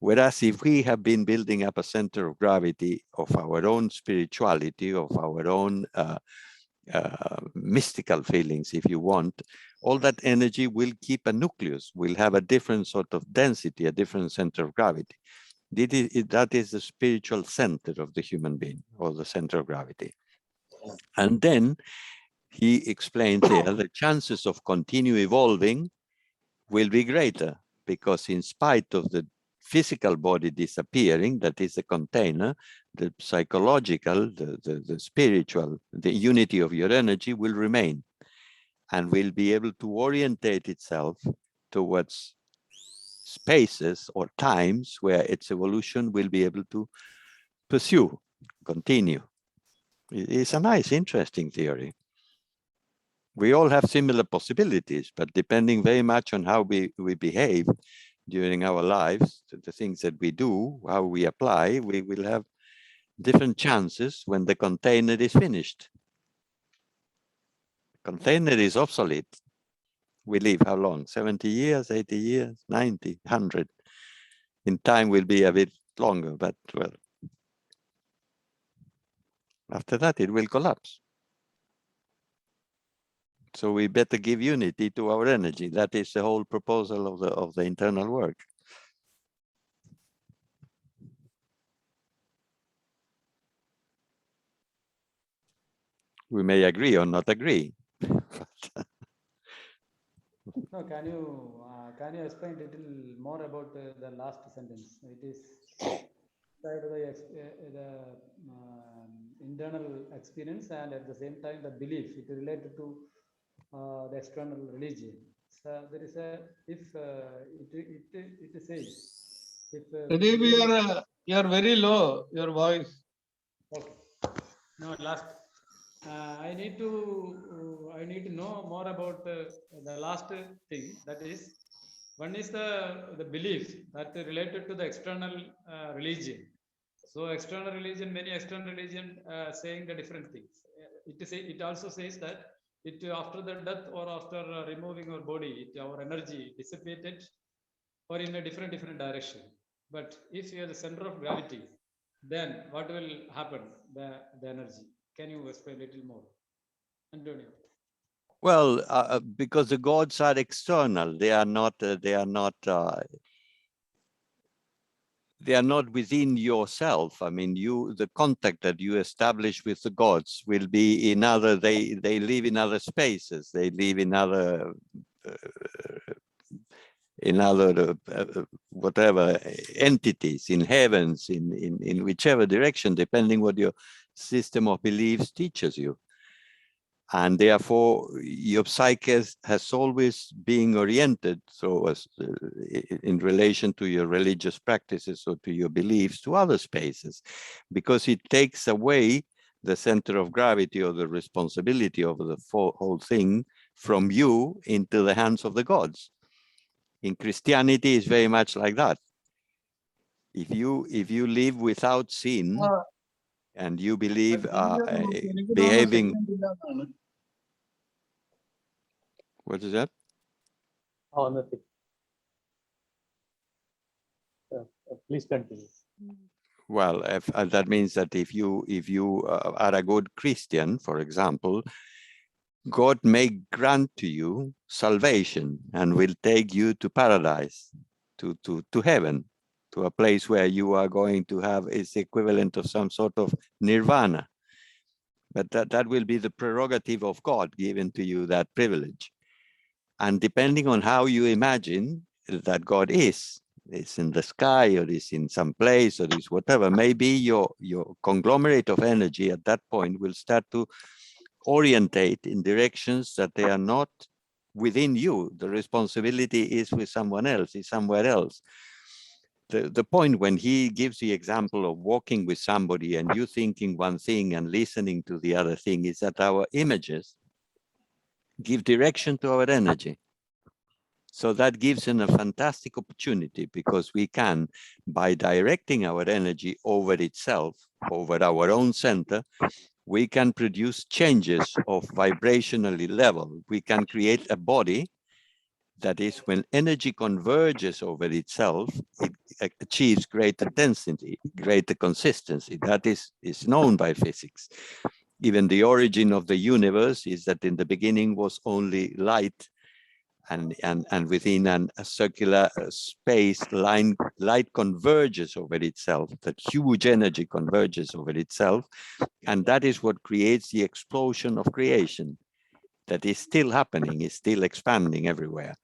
Whereas if we have been building up a center of gravity of our own spirituality, of our own mystical feelings, if you want, all that energy will keep a nucleus, will have a different sort of density, a different center of gravity. That is the spiritual center of the human being, or the center of gravity. And then he explains here the chances of continue evolving will be greater, because in spite of the physical body disappearing, that is the container, the psychological, the spiritual, the unity of your energy will remain and will be able to orientate itself towards spaces or times where its evolution will be able to pursue, continue. It's a nice, interesting theory. We all have similar possibilities, but depending very much on how we behave during our lives, the things that we do, how we apply, we will have different chances when the container is finished. Container is obsolete. We live how long? 70 years, 80 years, 90, 100. In time will be a bit longer, but well, after that it will collapse. So we better give unity to our energy. That is the whole proposal of the internal work. We may agree or not agree. No, can you explain a little more about the last sentence? It is the internal experience, and at the same time the belief. It is related to the external religion. So there is a it says if Pradeep, you are very low, your voice. Okay. No, last. I need to know more about the last thing. That is, one is the belief that related to the external religion. So external religion, many external religion saying the different things. It also says that it after the death or after removing our body, our energy dissipated or in a different direction. But if you are the center of gravity, then what will happen? The energy. Can you explain a little more, Antonio? Well, because the gods are external, they are not within yourself. I mean, the contact that you establish with the gods will be in other. They live in other spaces. They live in other. Whatever entities in heavens, in whichever direction, depending what your system of beliefs teaches you. And therefore, your psyche has always been oriented so as in relation to your religious practices or to your beliefs to other spaces, because it takes away the center of gravity or the responsibility of the whole thing from you into the hands of the gods. In Christianity, it's very much like that. If you live without sin and you believe behaving, what is that? Oh, nothing. Please continue. Well, that means that if you are a good Christian, for example, God may grant to you salvation and will take you to paradise, to heaven, to a place where you are going to have its equivalent of some sort of nirvana. But that will be the prerogative of God given to you, that privilege. And depending on how you imagine that God is in the sky or is in some place or is whatever, maybe your conglomerate of energy at that point will start to orientate in directions that they are not within you. The responsibility is with someone else, is somewhere else. The point when he gives the example of walking with somebody and you thinking one thing and listening to the other thing is that our images give direction to our energy. So that gives us a fantastic opportunity, because we can, by directing our energy over itself, over our own center, we can produce changes of vibrationally level. We can create a body that is, when energy converges over itself, it achieves greater density, greater consistency. That is known by physics. Even the origin of the universe is that in the beginning was only light, and within a circular space, light converges over itself, that huge energy converges over itself, and that is what creates the explosion of creation that is still happening, is still expanding everywhere.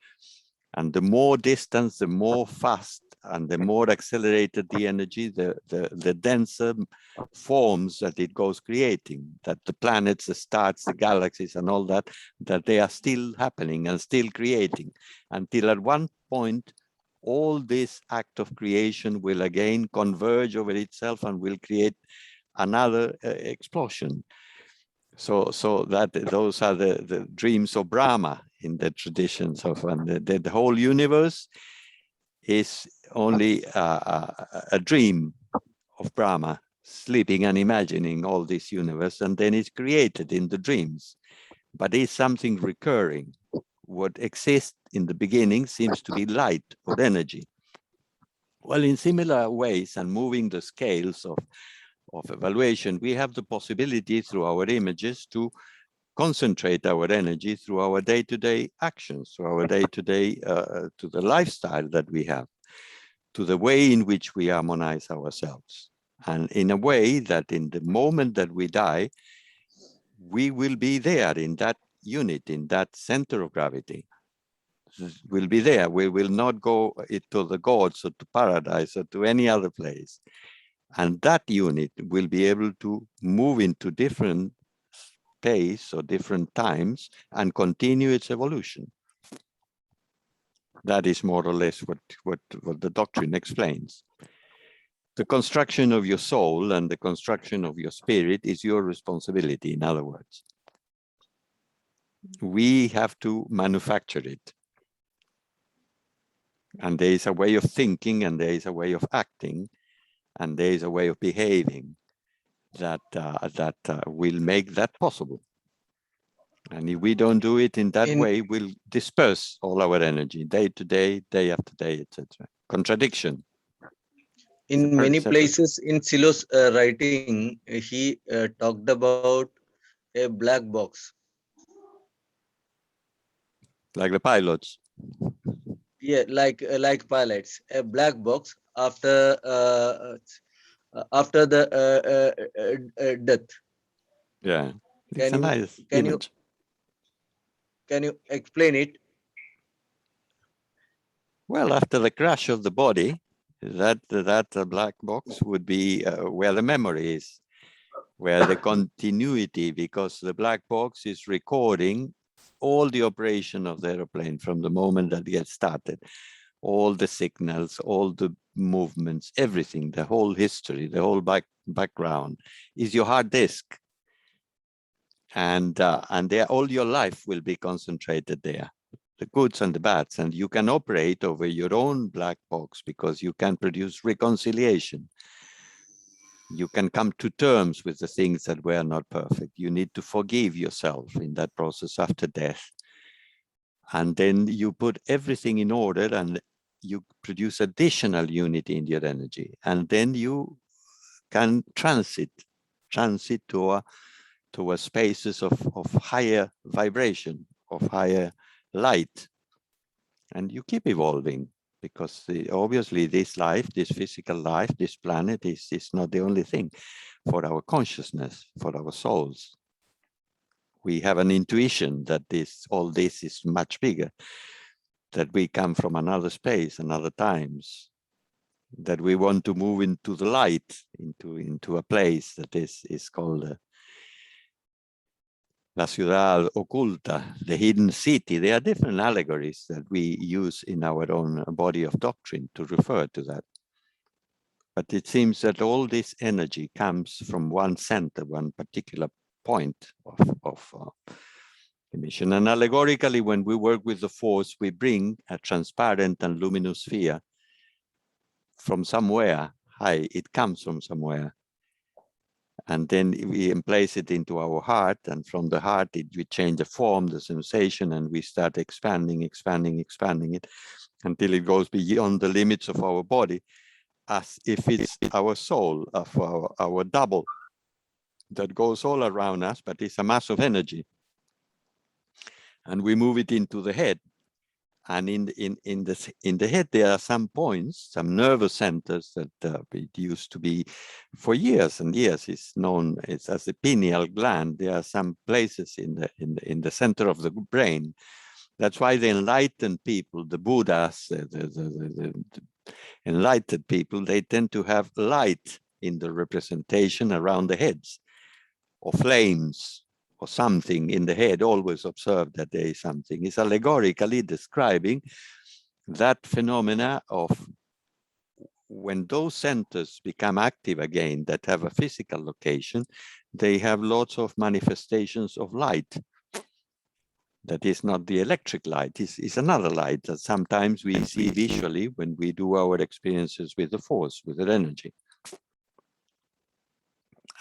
And the more distance, the more fast, and the more accelerated the energy, the denser forms that it goes creating, that the planets, the stars, the galaxies, and all that, that they are still happening and still creating, until at one point, all this act of creation will again converge over itself and will create another explosion. So that those are the dreams of Brahma in the traditions of, and the whole universe is only a dream of Brahma, sleeping and imagining all this universe, and then it's created in the dreams. But it's something recurring. What exists in the beginning seems to be light or energy. Well, in similar ways, and moving the scales of evaluation, we have the possibility through our images to concentrate our energy through our day-to-day actions, through our day-to-day, to the lifestyle that we have, to the way in which we harmonize ourselves. And in a way that in the moment that we die, we will be there in that unit, in that center of gravity. We'll be there. We will not go to the gods or to paradise or to any other place. And that unit will be able to move into different space or different times and continue its evolution. That is more or less what the doctrine explains. The construction of your soul and the construction of your spirit is your responsibility, in other words. We have to manufacture it. And there is a way of thinking, and there is a way of acting, and there is a way of behaving that will make that possible. And if we don't do it in that way, we'll disperse all our energy, day to day, day after day, etc. Contradiction. In many places in Silo's writing, he talked about a black box. Like the pilots. Yeah, like pilots, a black box after the death. Yeah, it's a nice image. Can you explain it? Well, after the crash of the body, that black box would be where the memory is, where the continuity, because the black box is recording all the operation of the airplane from the moment that it gets started, all the signals, all the movements, everything, the whole history, the whole background is your hard disk. And there, all your life will be concentrated there, the goods and the bads, and you can operate over your own black box because you can produce reconciliation. You can come to terms with the things that were not perfect. You need to forgive yourself in that process after death. And then you put everything in order and you produce additional unity in your energy. And then you can transit to spaces of higher vibration, of higher light. And you keep evolving. Because obviously this life, this physical life, this planet is not the only thing for our consciousness, for our souls. We have an intuition that all this is much bigger, that we come from another space, another times, that we want to move into the light, into a place that is called La Ciudad Oculta, the hidden city. There are different allegories that we use in our own body of doctrine to refer to that. But it seems that all this energy comes from one center, one particular point of emission. And allegorically, when we work with the force, we bring a transparent and luminous sphere from somewhere high. It comes from somewhere. And then we place it into our heart, and from the heart, we change the form, the sensation, and we start expanding it until it goes beyond the limits of our body. as if it's our soul, of our double that goes all around us, but it's a mass of energy. And we move it into the head. And in the head, there are some points, some nervous centers that it used to be for years and years. It's known as the pineal gland. There are some places in the center of the brain. That's why the enlightened people, the Buddhas, the enlightened people, they tend to have light in the representation around the heads, or flames, or something in the head. Always observe that there is something. It's allegorically describing that phenomena of when those centers become active again, that have a physical location, they have lots of manifestations of light. That is not the electric light, it's another light that sometimes we see visually when we do our experiences with the force, with the energy.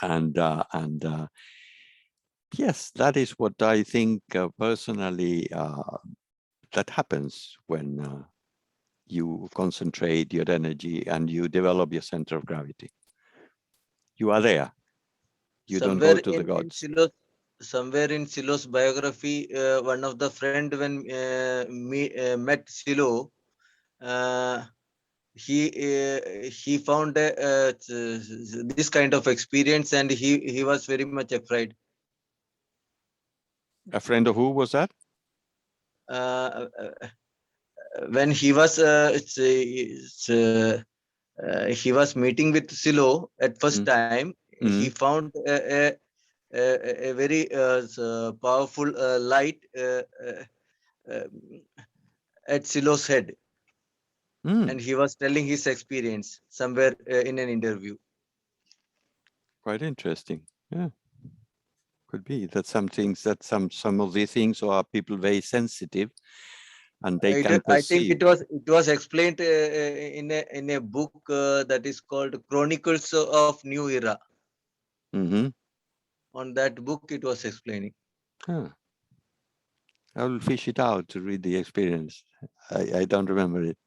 And yes, that is what I think personally that happens when you concentrate your energy and you develop your center of gravity. You are there. You don't go to the gods. Somewhere in Silo's biography, one of the friend when met Silo, he found this kind of experience, and he was very much afraid. A friend of who was that? When he was meeting with Silo at first time, he found a very powerful light at Silo's head. And he was telling his experience somewhere in an interview. Quite interesting. Yeah, could be that some things, that some of these things are people very sensitive, and they can perceive. I think it was explained in a book that is called Chronicles of New Era. On that book, it was explaining. Huh. I will fish it out to read the experience. I don't remember it.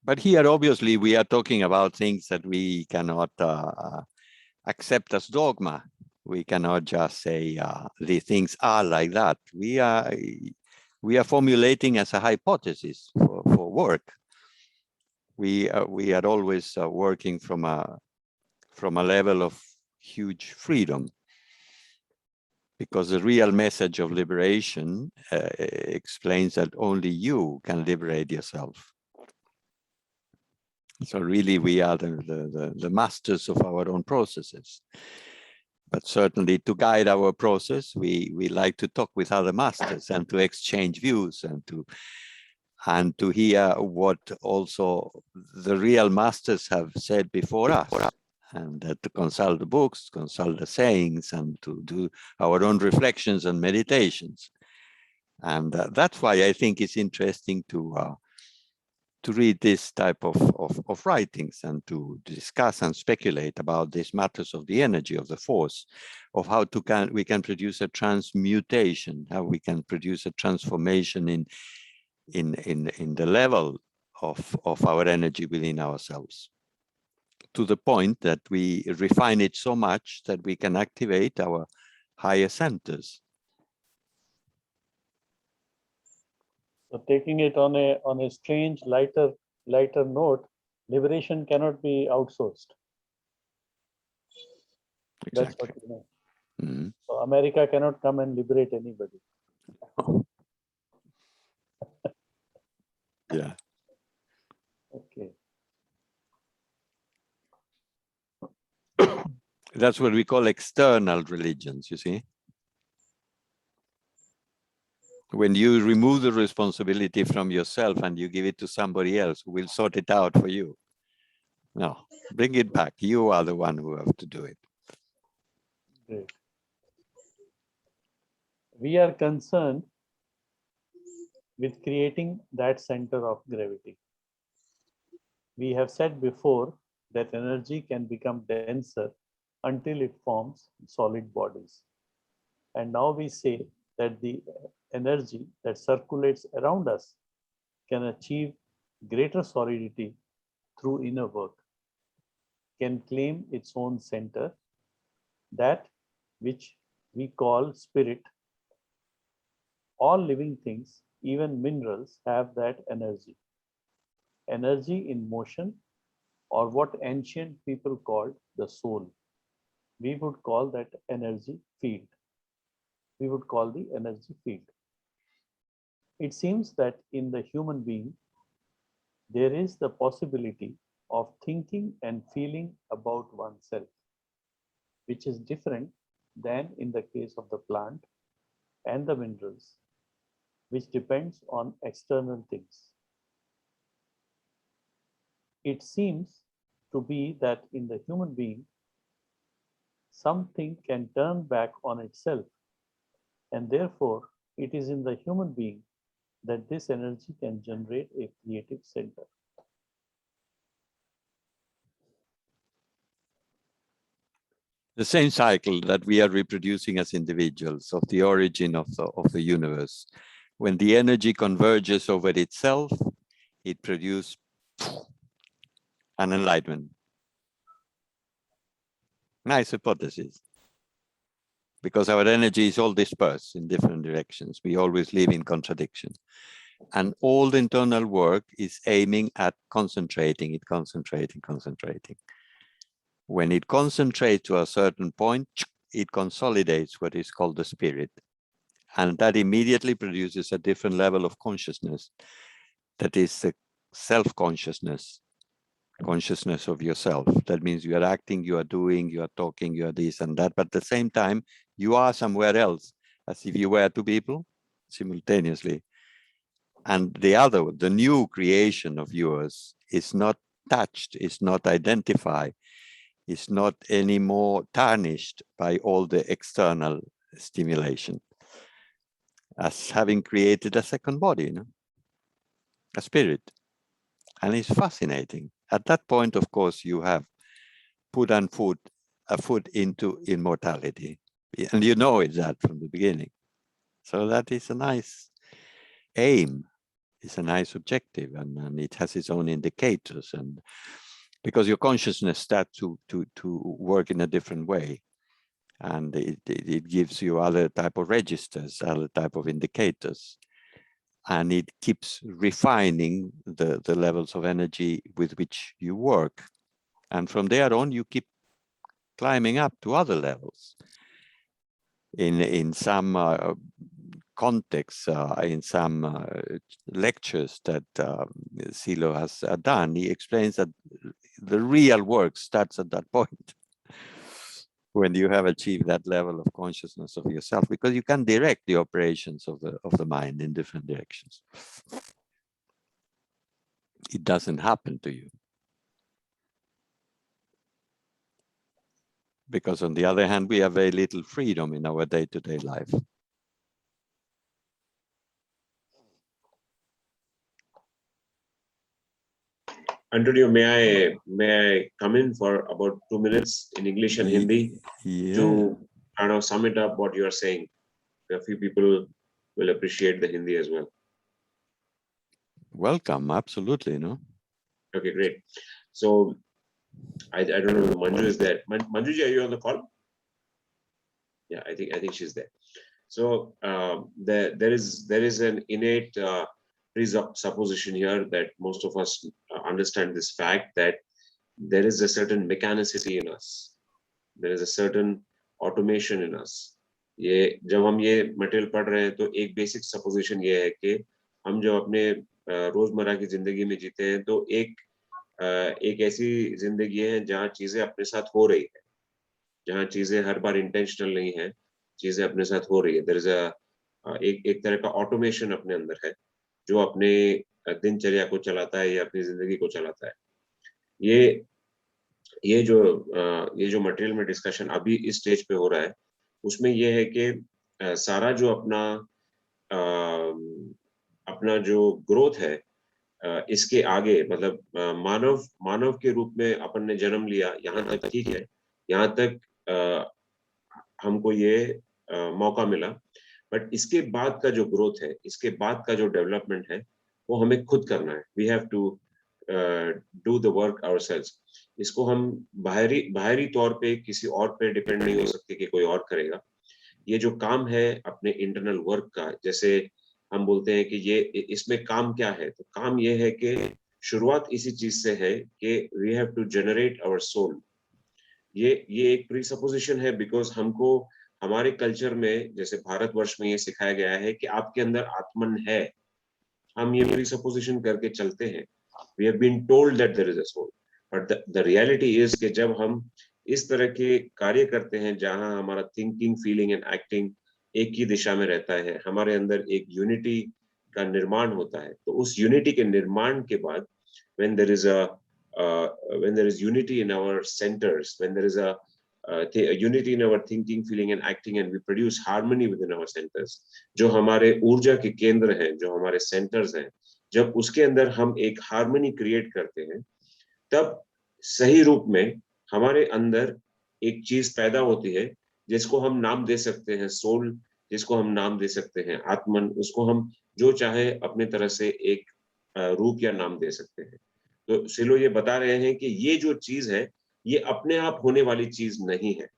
But here, obviously, we are talking about things that we cannot accept as dogma. We cannot just say the things are like that. We are formulating as a hypothesis for work. We are always working from a level of huge freedom, because the real message of liberation explains that only you can liberate yourself. So really, we are the masters of our own processes. But certainly, to guide our process, we like to talk with other masters and to exchange views and to hear what also the real masters have said before us, and to consult the books, consult the sayings, and to do our own reflections and meditations. And that's why I think it's interesting to read this type of writings and to discuss and speculate about these matters of the energy, of the force, of how we can produce a transmutation, how we can produce a transformation in the level of our energy within ourselves, to the point that we refine it so much that we can activate our higher centers. So taking it on a strange, lighter note, liberation cannot be outsourced. Exactly. That's what you know. So America cannot come and liberate anybody. Yeah. Okay. That's what we call external religions, you see. When you remove the responsibility from yourself and you give it to somebody else who will sort it out for you. No, bring it back. You are the one who have to do it. Great. We are concerned with creating that center of gravity. We have said before that energy can become denser until it forms solid bodies. And now we say that the energy that circulates around us can achieve greater solidity through inner work, can claim its own center, that which we call spirit. All living things, even minerals, have that energy. Energy in motion, or what ancient people called the soul. We would call that energy field. We would call the energy field. It seems that in the human being, there is the possibility of thinking and feeling about oneself, which is different than in the case of the plant and the minerals, which depends on external things. It seems to be that in the human being, something can turn back on itself, and therefore it is in the human being that this energy can generate a creative center. The same cycle that we are reproducing as individuals of the origin of the universe. When the energy converges over itself, it produces an enlightenment. Nice hypothesis. Because our energy is all dispersed in different directions. We always live in contradiction. And all the internal work is aiming at concentrating. When it concentrates to a certain point, it consolidates what is called the spirit. And that immediately produces a different level of consciousness. That is the self-consciousness, consciousness of yourself. That means you are acting, you are doing, you are talking, you are this and that. But at the same time, you are somewhere else, as if you were two people simultaneously. And the new creation of yours is not touched, is not identified, is not anymore tarnished by all the external stimulation, as having created a second body, a spirit. And it's fascinating. At that point, of course, you have put a foot into immortality. And you know it's that from the beginning. So that is a nice aim. It's a nice objective, and it has its own indicators. And because your consciousness starts to work in a different way, and it gives you other type of registers, other type of indicators, and it keeps refining the levels of energy with which you work. And from there on, you keep climbing up to other levels. In some contexts, in some lectures that Silo has done, he explains that the real work starts at that point, when you have achieved that level of consciousness of yourself, because you can direct the operations of the mind in different directions. It doesn't happen to you. Because on the other hand, we have very little freedom in our day-to-day life. Antonio, may I come in for about 2 minutes in English and Hindi to kind of sum it up what you are saying? A few people will appreciate the Hindi as well. Welcome, absolutely, no? Okay, great. So I don't know if Manju is there. Manjuji, are you on the call? Yeah, I think she's there. So there is an innate presupposition here that most of us understand this fact that there is a certain mechanicity in us. There is a certain automation in us. ये जब हम ये material पढ़ रहे हैं तो एक basic supposition ये है कि हम जब अपने रोजमर्रा की जिंदगी में जीते हैं तो एक ऐसी जिंदगी है जहाँ चीजें अपने साथ हो रही है, जहाँ चीजें हर बार इंटेंशनल नहीं है, चीजें अपने साथ हो रही है. देयर इज एक तरह का ऑटोमेशन अपने अंदर है जो अपने दिनचर्या को चलाता है या अपनी जिंदगी को चलाता है. ये जो मटेरियल में डिस्कशन अभी इस स्टेज पे हो रहा है उसमें ये है कि सारा जो अपना जो ग्रोथ है इसके आगे मतलब मानव के रूप में अपन ने जन्म लिया, यहाँ तक ठीक है, यहाँ तक हमको ये मौका मिला. बट इसके बाद का जो ग्रोथ है, इसके बाद का जो डेवलपमेंट है, वो हमें खुद करना है. We have to do the work ourselves. इसको हम बाहरी तौर पे किसी और पे डिपेंड नहीं हो सकते कि कोई और करेगा. ये जो काम है अपने इंटरनल वर्क का, जैसे हम बोलते हैं कि ये इसमें काम क्या है, तो काम ये है कि शुरुआत इसी चीज से है कि we have to generate our soul. ये एक प्रीसपोजिशन है, बिकॉज हमको हमारे कल्चर में, जैसे भारतवर्ष में, ये सिखाया गया है कि आपके अंदर आत्मन है. हम ये प्रीसपोजिशन करके चलते हैं. We have been told that there is a soul, but the reality is कि जब हम इस तरह के कार्य करते हैं जहां हमारा थिंकिंग, फीलिंग एंड एक्टिंग एक ही दिशा में रहता है, हमारे अंदर एक यूनिटी का निर्माण होता है. तो उस यूनिटी के निर्माण के बाद, when there is unity in our centers, when there is a unity in our thinking, feeling and acting, and we produce harmony within our centers, जो हमारे ऊर्जा के केंद्र हैं, जो हमारे centers हैं, जब उसके अंदर हम एक harmony create करते हैं, तब सही रूप में हमारे अंदर एक चीज पैदा होती है जिसको हम नाम दे सकते हैं सोल, जिसको हम नाम दे सकते हैं आत्मन. उसको हम जो चाहे अपने तरह से एक रूप या नाम दे सकते हैं. तो सिलो ये बता रहे हैं कि ये जो चीज है, ये अपने आप होने वाली चीज नहीं है.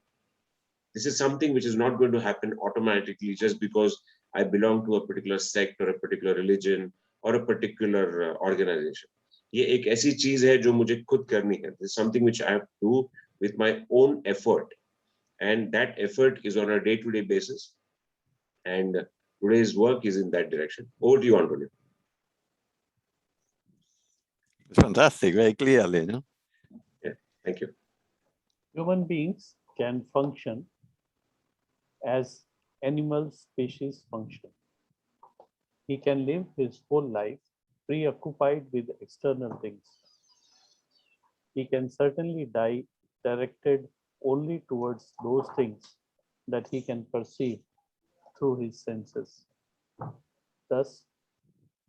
This is something which is not going to happen automatically just because I belong to a particular sect or a particular religion or a particular organization. ये एक ऐसी चीज है जो मुझे खुद करनी है. This is something which I have to do with my own effort, and that effort is on a day-to-day basis, and today's work is in that direction. Over to you, Antonio. Fantastic, very clearly, no? Yeah, thank you. Human beings can function as animal species function. He can live his whole life preoccupied with external things. He can certainly die directed only towards those things that he can perceive through his senses. Thus,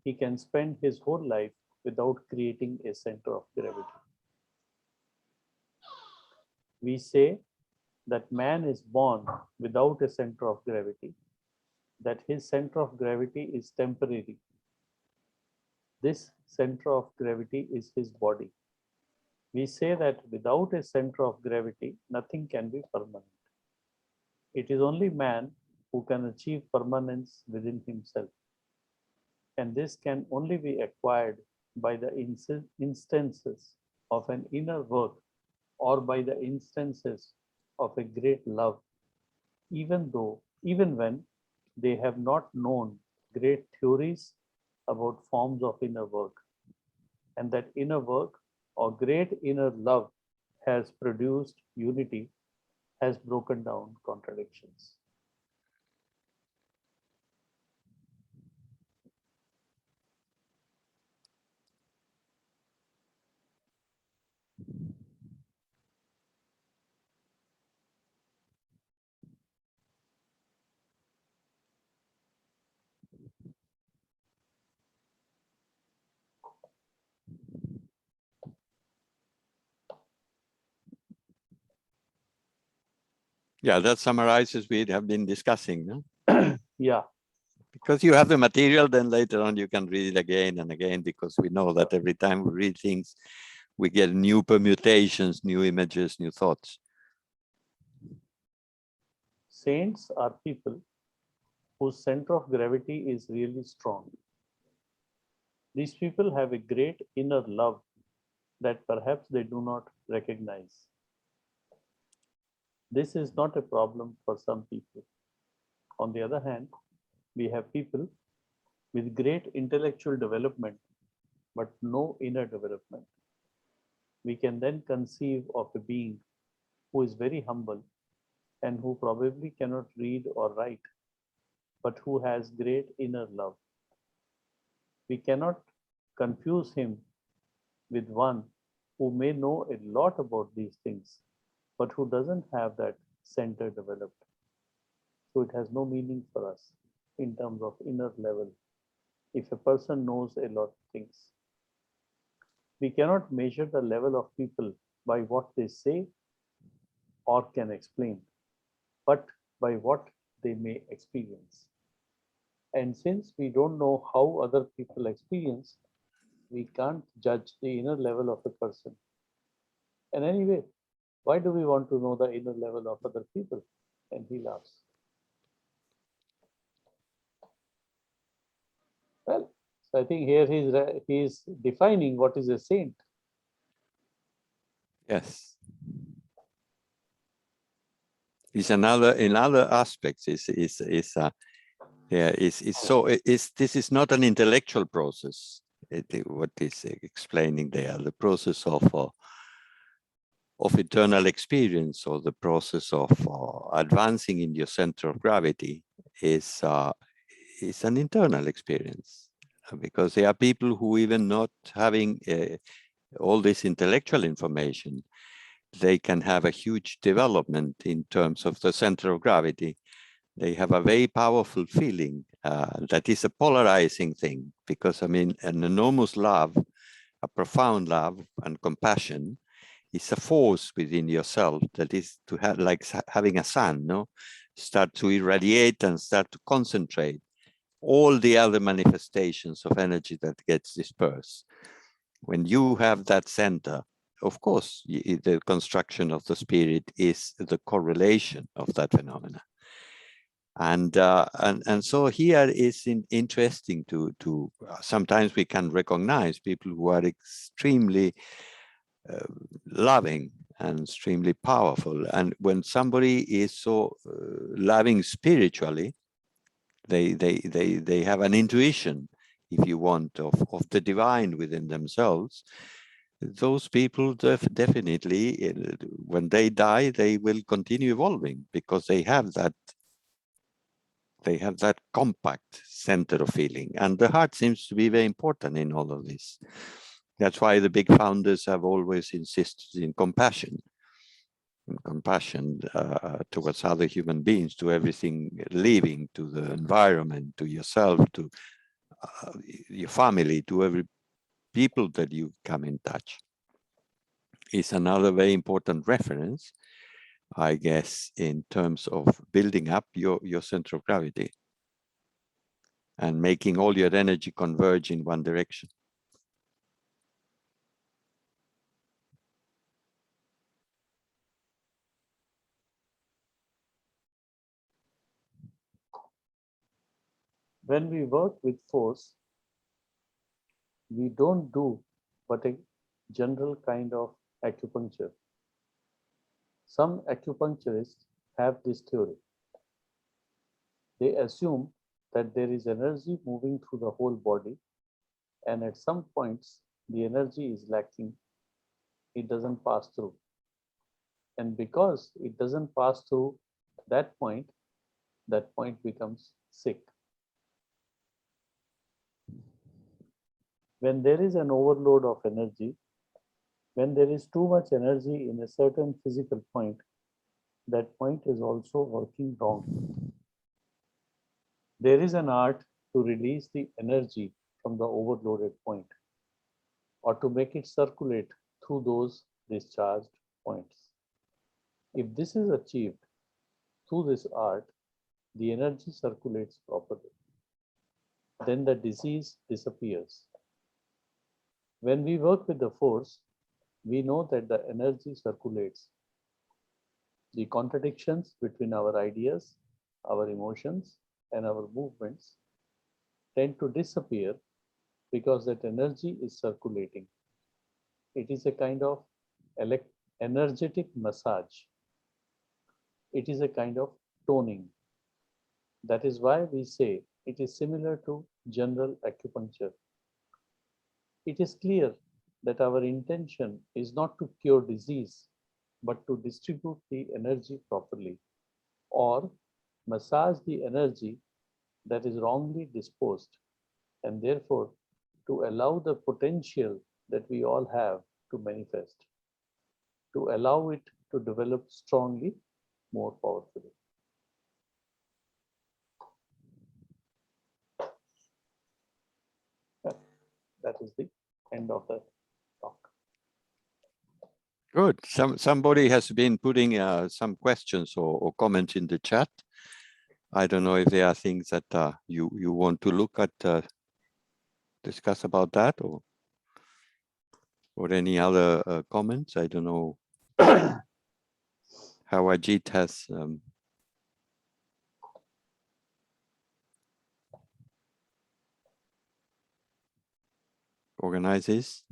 he can spend his whole life without creating a center of gravity. We say that man is born without a center of gravity, that his center of gravity is temporary. This center of gravity is his body. We say that without a center of gravity, nothing can be permanent. It is only man who can achieve permanence within himself. And this can only be acquired by the instances of an inner work or by the instances of a great love, even when they have not known great theories about forms of inner work. And that inner work or great inner love has produced unity, has broken down contradictions. Yeah, that summarizes we have been discussing, no? Yeah. Because you have the material, then later on you can read it again and again, because we know that every time we read things, we get new permutations, new images, new thoughts. Saints are people whose center of gravity is really strong. These people have a great inner love that perhaps they do not recognize. This is not a problem for some people. On the other hand, we have people with great intellectual development, but no inner development. We can then conceive of a being who is very humble and who probably cannot read or write, but who has great inner love. We cannot confuse him with one who may know a lot about these things, but who doesn't have that center developed. So it has no meaning for us in terms of inner level if a person knows a lot of things. We cannot measure the level of people by what they say or can explain, but by what they may experience. And since we don't know how other people experience, we can't judge the inner level of a person. And anyway, why do we want to know the inner level of other people? And he laughs. Well, so I think here he's defining what is a saint. Yes. Is another in other aspects is this is not an intellectual process. What is explaining there, the process of eternal experience, or the process of advancing in your center of gravity is an internal experience, because there are people who, even not having all this intellectual information, they can have a huge development in terms of the center of gravity. They have a very powerful feeling that is a polarizing thing, because I mean, an enormous love, a profound love and compassion is a force within yourself that is to have, like having a sun, no? Start to irradiate and start to concentrate all the other manifestations of energy that gets dispersed. When you have that center, of course, the construction of the spirit is the correlation of that phenomena. And so here is interesting to sometimes we can recognize people who are extremely loving and extremely powerful. And when somebody is so loving spiritually, they have an intuition, if you want, of the divine within themselves. Those people definitely, when they die, they will continue evolving, because they have that compact center of feeling. And the heart seems to be very important in all of this. That's why the big founders have always insisted in compassion, towards other human beings, to everything living, to the environment, to yourself, to your family, to every people that you come in touch. Is another very important reference, I guess, in terms of building up your center of gravity and making all your energy converge in one direction. When we work with force, we don't do but a general kind of acupuncture. Some acupuncturists have this theory. They assume that there is energy moving through the whole body, and at some points the energy is lacking. It doesn't pass through. And because it doesn't pass through that point becomes sick. When there is an overload of energy, when there is too much energy in a certain physical point, that point is also working wrong. There is an art to release the energy from the overloaded point, or to make it circulate through those discharged points. If this is achieved through this art, the energy circulates properly. Then the disease disappears. When we work with the force, we know that the energy circulates. The contradictions between our ideas, our emotions, and our movements tend to disappear because that energy is circulating. It is a kind of energetic massage. It is a kind of toning. That is why we say it is similar to general acupuncture. It is clear that our intention is not to cure disease, but to distribute the energy properly, or massage the energy that is wrongly disposed, and therefore to allow the potential that we all have to manifest, to allow it to develop strongly, more powerfully. That is the end of the talk. Good. Somebody has been putting some questions or comments in the chat. I don't know if there are things that you want to look at, discuss about that, or any other comments. I don't know how Ajit has organized this.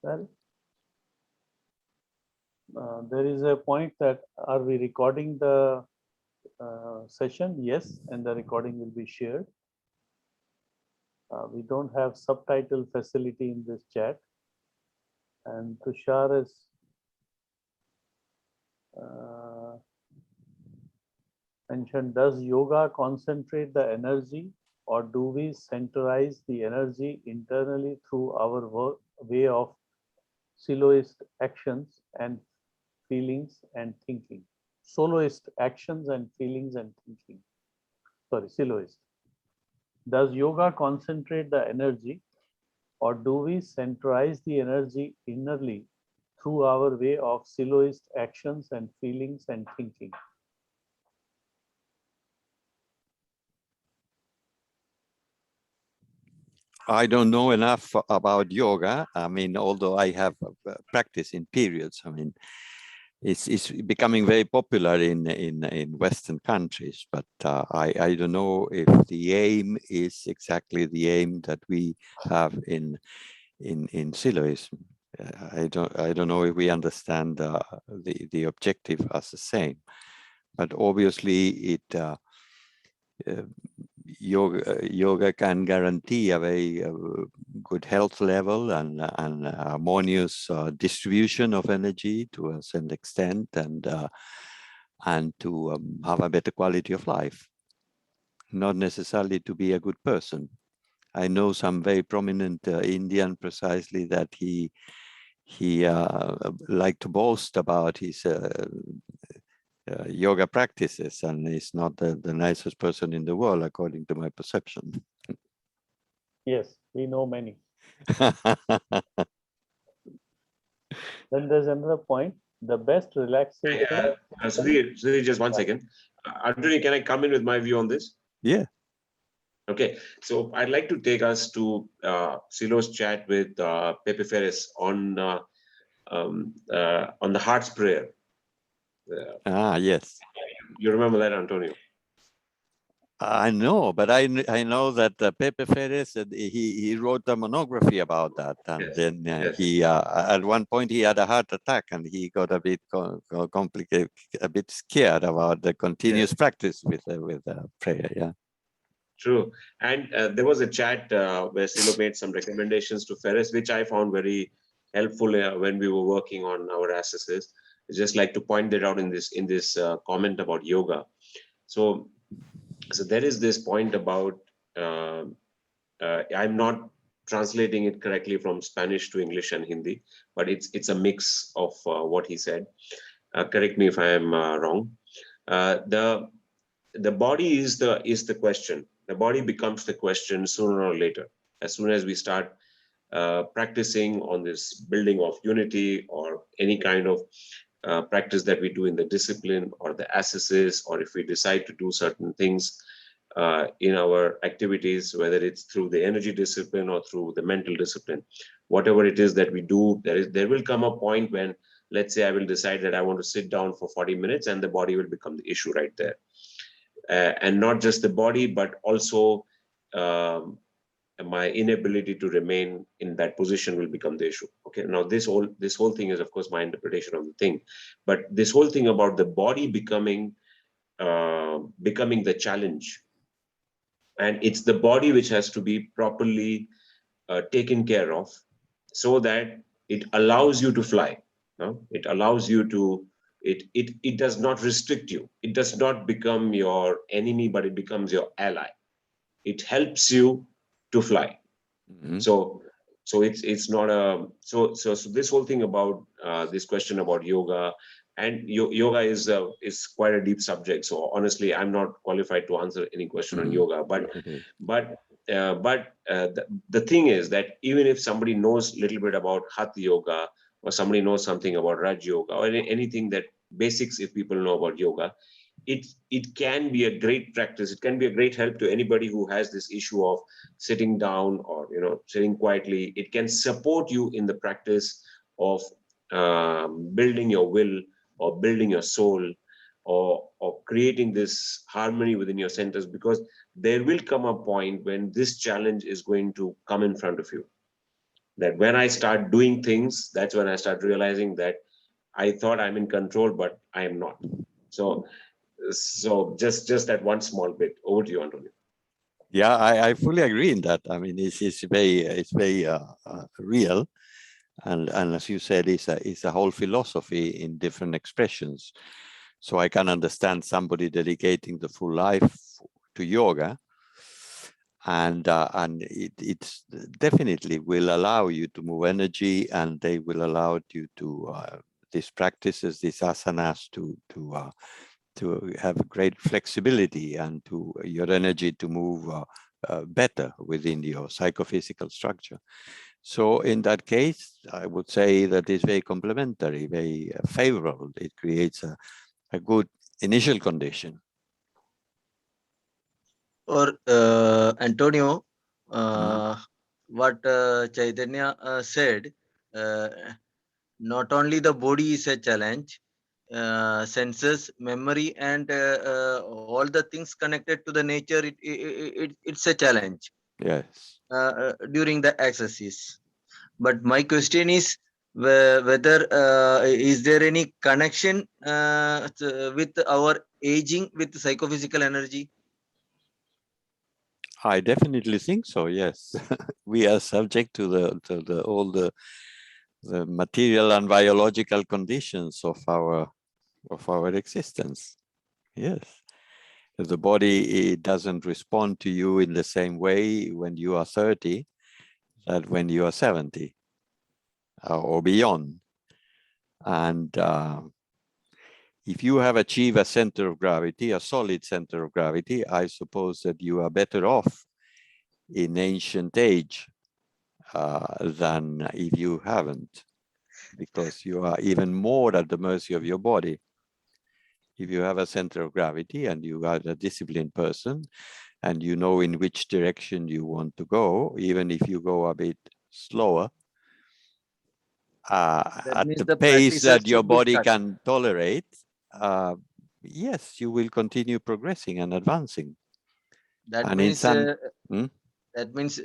Well, there is a point that are we recording the session? Yes, and the recording will be shared. We don't have subtitle facility in this chat. And Tushar is mentioned, does yoga concentrate the energy, or do we centralize the energy internally through our way of soloist actions and feelings and thinking? Soloist actions and feelings and thinking. Sorry, soloist. Does yoga concentrate the energy, or do we centralize the energy innerly through our way of soloist actions and feelings and thinking? I don't know enough about yoga. I mean, although I have practiced in periods, I mean, it's becoming very popular in Western countries, but I don't know if the aim is exactly the aim that we have in Siloism. I don't know if we understand the objective as the same, but obviously it yoga can guarantee a very good health level and harmonious distribution of energy to a certain extent, and to have a better quality of life, not necessarily to be a good person. I know some very prominent Indian precisely that he liked to boast about his yoga practices, and he's not the nicest person in the world, according to my perception. Yes, we know many. Then there's another point. The best relaxation. Sudhir, just 1 second. Arjun, can I come in with my view on this? Yeah. Okay, so I'd like to take us to Silo's chat with Pepe Ferris on the heart's prayer. Yes. You remember that, Antonio? I know, but I know that Pepe Ferris, he wrote a monography about that, and yes. then Yes. he at one point he had a heart attack, and he got a bit complicated, a bit scared about the continuous practice with prayer. Yeah. True, and there was a chat where Silo made some recommendations to Ferris, which I found very helpful when we were working on our assesses. I just like to point that out in this comment about yoga. So there is this point about I'm not translating it correctly from Spanish to English and Hindi, but it's a mix of what he said. Correct me if I am wrong. The body is the question. The body becomes the question sooner or later. As soon as we start practicing on this building of unity, or any kind of practice that we do in the discipline or the assesses, or if we decide to do certain things in our activities, whether it's through the energy discipline or through the mental discipline, whatever it is that we do, there will come a point when, let's say, I will decide that I want to sit down for 40 minutes, and the body will become the issue right there. And not just the body, but also my inability to remain in that position will become the issue. Okay, now this whole thing is, of course, my interpretation of the thing, but this whole thing about the body becoming the challenge, and it's the body which has to be properly taken care of, so that it allows you to fly. No? It allows you to. It does not restrict you. It does not become your enemy, but it becomes your ally. It helps you to fly. Mm-hmm. So it's not a so this whole thing about this question about yoga, and yoga is quite a deep subject. So honestly, I'm not qualified to answer any question on yoga. But the thing is that even if somebody knows a little bit about Hatha yoga, or somebody knows something about Raj yoga, or anything that basics, if people know about yoga, it can be a great practice. It can be a great help to anybody who has this issue of sitting down or sitting quietly. It can support you in the practice of building your will or building your soul or creating this harmony within your centers, because there will come a point when this challenge is going to come in front of you. That when I start doing things, that's when I start realizing that I thought I'm in control, but I am not. So just that one small bit. Over to you, Antonio. Yeah, I fully agree in that. I mean, it's very real, and as you said, it's a whole philosophy in different expressions. So I can understand somebody dedicating the full life to yoga, and it's definitely will allow you to move energy, and they will allow you to these practices, these asanas, to have great flexibility and to your energy to move better within your psychophysical structure. So in that case, I would say that it's very complementary, very favorable. It creates a good initial condition. Or Antonio, what Chaitanya said, not only the body is a challenge, senses, memory, and all the things connected to the nature, it's a challenge. Yes. During the exercise. But my question is whether is there any connection with our aging with psychophysical energy? I definitely think so. Yes, we are subject to all the material and biological conditions of our existence. Yes, the body, it doesn't respond to you in the same way when you are 30 that when you are 70 or beyond. And if you have achieved a center of gravity, a solid center of gravity, I suppose that you are better off in ancient age than if you haven't, because you are even more at the mercy of your body. If you have a center of gravity and you are a disciplined person and you know in which direction you want to go, even if you go a bit slower, at the pace that your body can tolerate, yes, you will continue progressing and advancing. That and means that means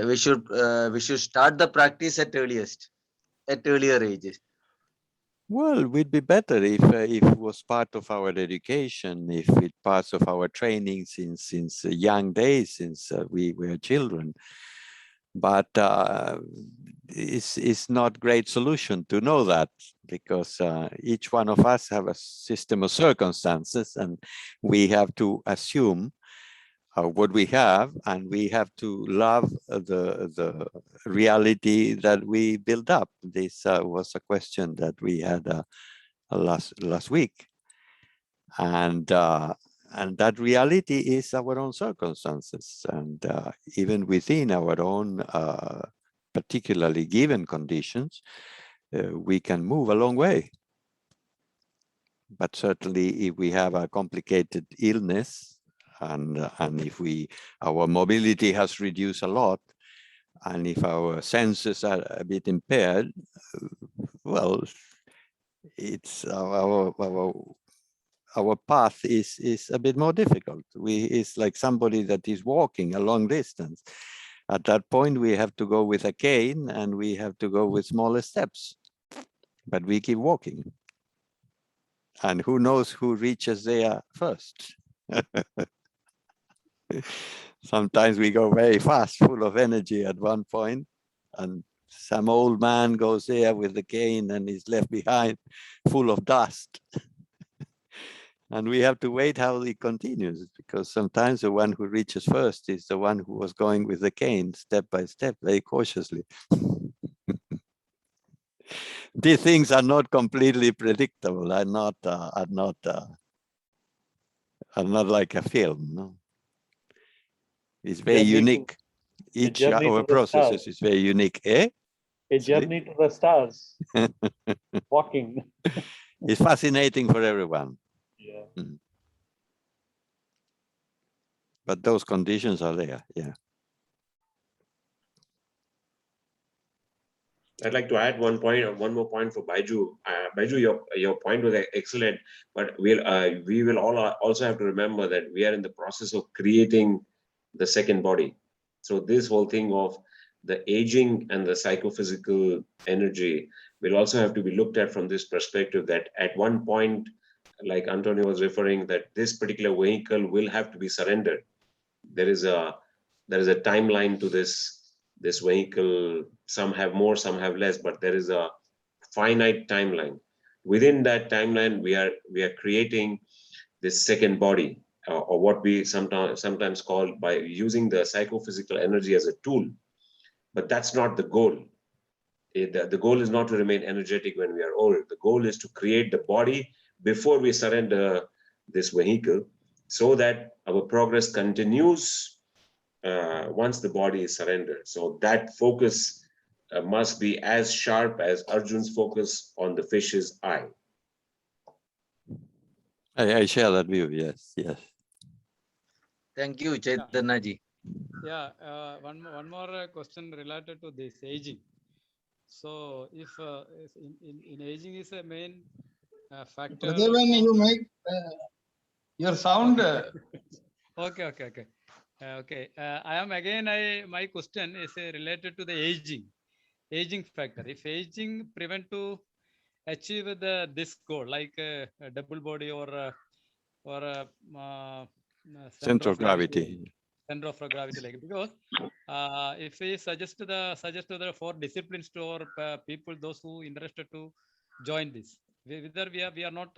we should start the practice at earlier ages. Well, it would be better if it was part of our education, if it part of our training since young days, since we were children. But it's not great solution to know that, because each one of us have a system of circumstances, and we have to assume what we have, and we have to love the reality that we build up. This was a question that we had last week, and that reality is our own circumstances, and even within our own particularly given conditions, we can move a long way. But certainly, if we have a complicated illness, and if our mobility has reduced a lot, and if our senses are a bit impaired, well, it's our path is a bit more difficult. It's like somebody that is walking a long distance. At that point, we have to go with a cane, and we have to go with smaller steps, but we keep walking. And who knows who reaches there first? Sometimes we go very fast, full of energy at one point, and some old man goes there with the cane and is left behind full of dust. And we have to wait how it continues, because sometimes the one who reaches first is the one who was going with the cane step by step, very cautiously. These things are not completely predictable, are not like a film. No? It's very unique. Each of our processes is very unique. Eh? A journey to the stars. Walking. It's fascinating for everyone. Yeah. But those conditions are there, yeah. I'd like to add one more point for Baiju. Baiju, your point was excellent, but we will all also have to remember that we are in the process of creating the second body. So this whole thing of the aging and the psychophysical energy will also have to be looked at from this perspective, that at one point, like Antonio was referring, that this particular vehicle will have to be surrendered. There is a timeline to this vehicle. Some have more, some have less, but there is a finite timeline. Within that timeline, we are creating this second body, or what we sometimes call, by using the psychophysical energy as a tool. But that's not the goal. The goal is not to remain energetic when we are old. The goal is to create the body before we surrender this vehicle, so that our progress continues once the body is surrendered. So that focus must be as sharp as Arjun's focus on the fish's eye. I share that view, yes. Thank you, Chaitanya ji. Yeah, one more question related to this aging. So if in aging is a main factor. When you make your sound. Okay. I am again. My question is related to the aging factor. If aging prevent to achieve this goal, like a double body or Center of gravity. Center of gravity, like, because if we suggest the 4 disciplines to our people, those who interested to join this, whether we are not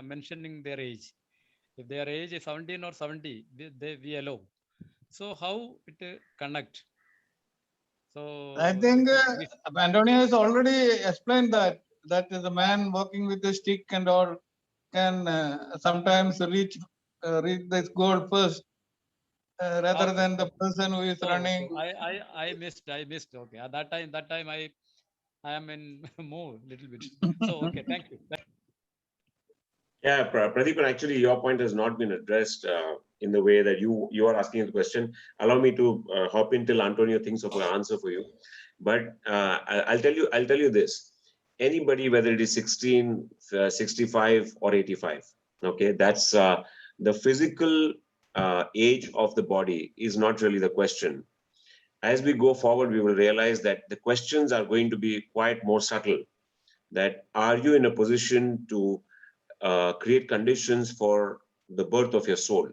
mentioning their age. If their age is 17 or 70, we allow. So how it connect? So I think Antonio has already explained that the man walking with a stick and all can sometimes reach this goal first, rather than the person who is running. I missed. Okay, at that time I am in mood little bit. So okay, thank you. Yeah, Pradeepan, actually your point has not been addressed in the way that you are asking the question. Allow me to hop in till Antonio thinks of an answer for you. But I'll tell you this. Anybody, whether it is 16, 65 or 85, okay, that's the physical age of the body is not really the question. As we go forward, we will realize that the questions are going to be quite more subtle. That are you in a position to create conditions for the birth of your soul?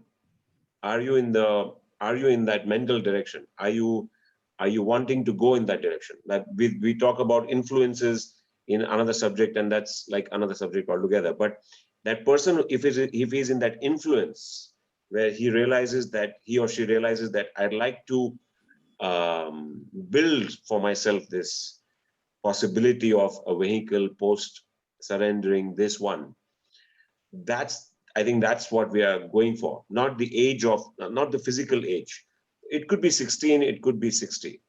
Are you in that mental direction? Are you wanting to go in that direction? That we talk about influences in another subject, and that's like another subject altogether. But that person, if he's in that influence where he or she realizes that I'd like to build for myself this possibility of a vehicle post surrendering this one, I think that's what we are going for, not the physical age. It could be 16, it could be 60.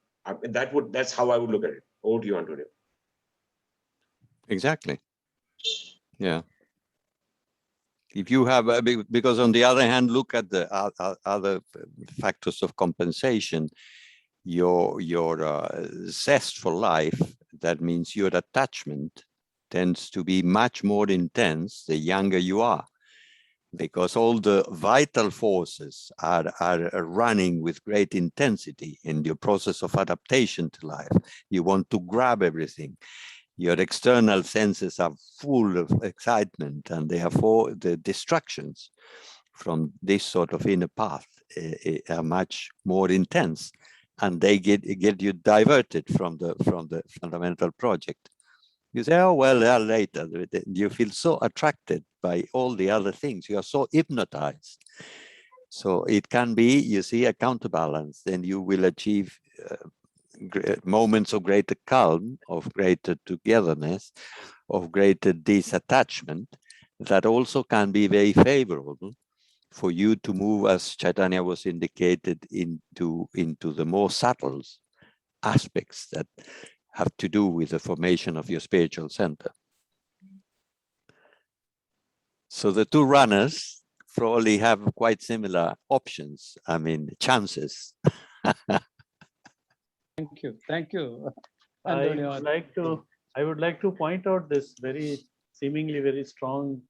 That's how I would look at it. Over to you, Antonio. Exactly. Yeah. If you have, because on the other hand, look at the other factors of compensation. Your zest for life, that means your attachment tends to be much more intense the younger you are, because all the vital forces are running with great intensity in your process of adaptation to life. You want to grab everything. Your external senses are full of excitement, and therefore the distractions from this sort of inner path are much more intense, and they get you diverted from the fundamental project. You say, oh, well, later. You feel so attracted by all the other things. You are so hypnotized. So it can be, you see, a counterbalance. Then you will achieve moments of greater calm, of greater togetherness, of greater disattachment, that also can be very favorable for you to move, as Chaitanya was indicated, into the more subtle aspects that have to do with the formation of your spiritual center. So the two runners probably have quite similar options, I mean, chances. Thank you. Thank you. I Antonio. would like to point out this seemingly very strong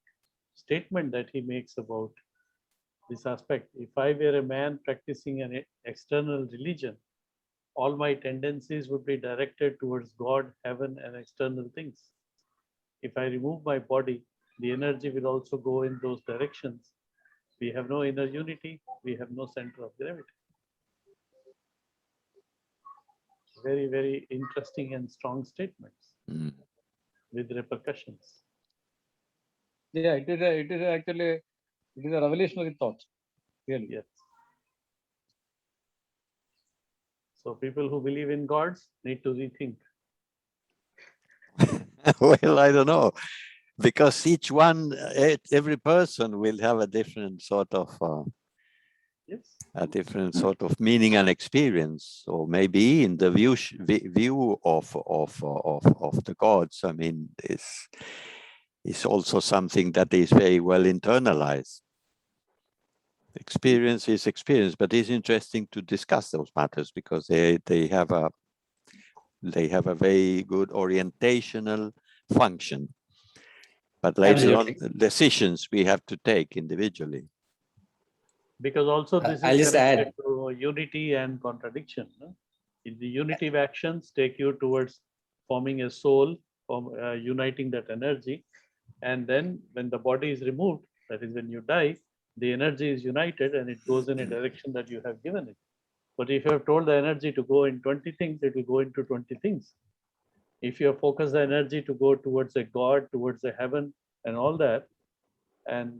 statement that he makes about this aspect. If I were a man practicing an external religion, all my tendencies would be directed towards God, heaven, and external things. If I remove my body, the energy will also go in those directions. We have no inner unity, we have no center of gravity. Very, very interesting and strong statements with repercussions. Yeah, it is actually a revolutionary thought. Really. Yes. So people who believe in gods need to rethink. Well, I don't know, because each one, every person will have a different sort of meaning and experience, or maybe in the view of the gods. I mean, is also something that is very well internalized. Experience is experience, but it's interesting to discuss those matters because they have a very good orientational function. But later on, decisions we have to take individually. Because also this I'll is just connected add. to unity and contradiction. No? The unitive actions take you towards forming a soul, uniting that energy. And then when the body is removed, that is when you die, the energy is united and it goes in a direction that you have given it. But if you have told the energy to go in 20 things, it will go into 20 things. If you have focused the energy to go towards a God, towards a heaven and all that, and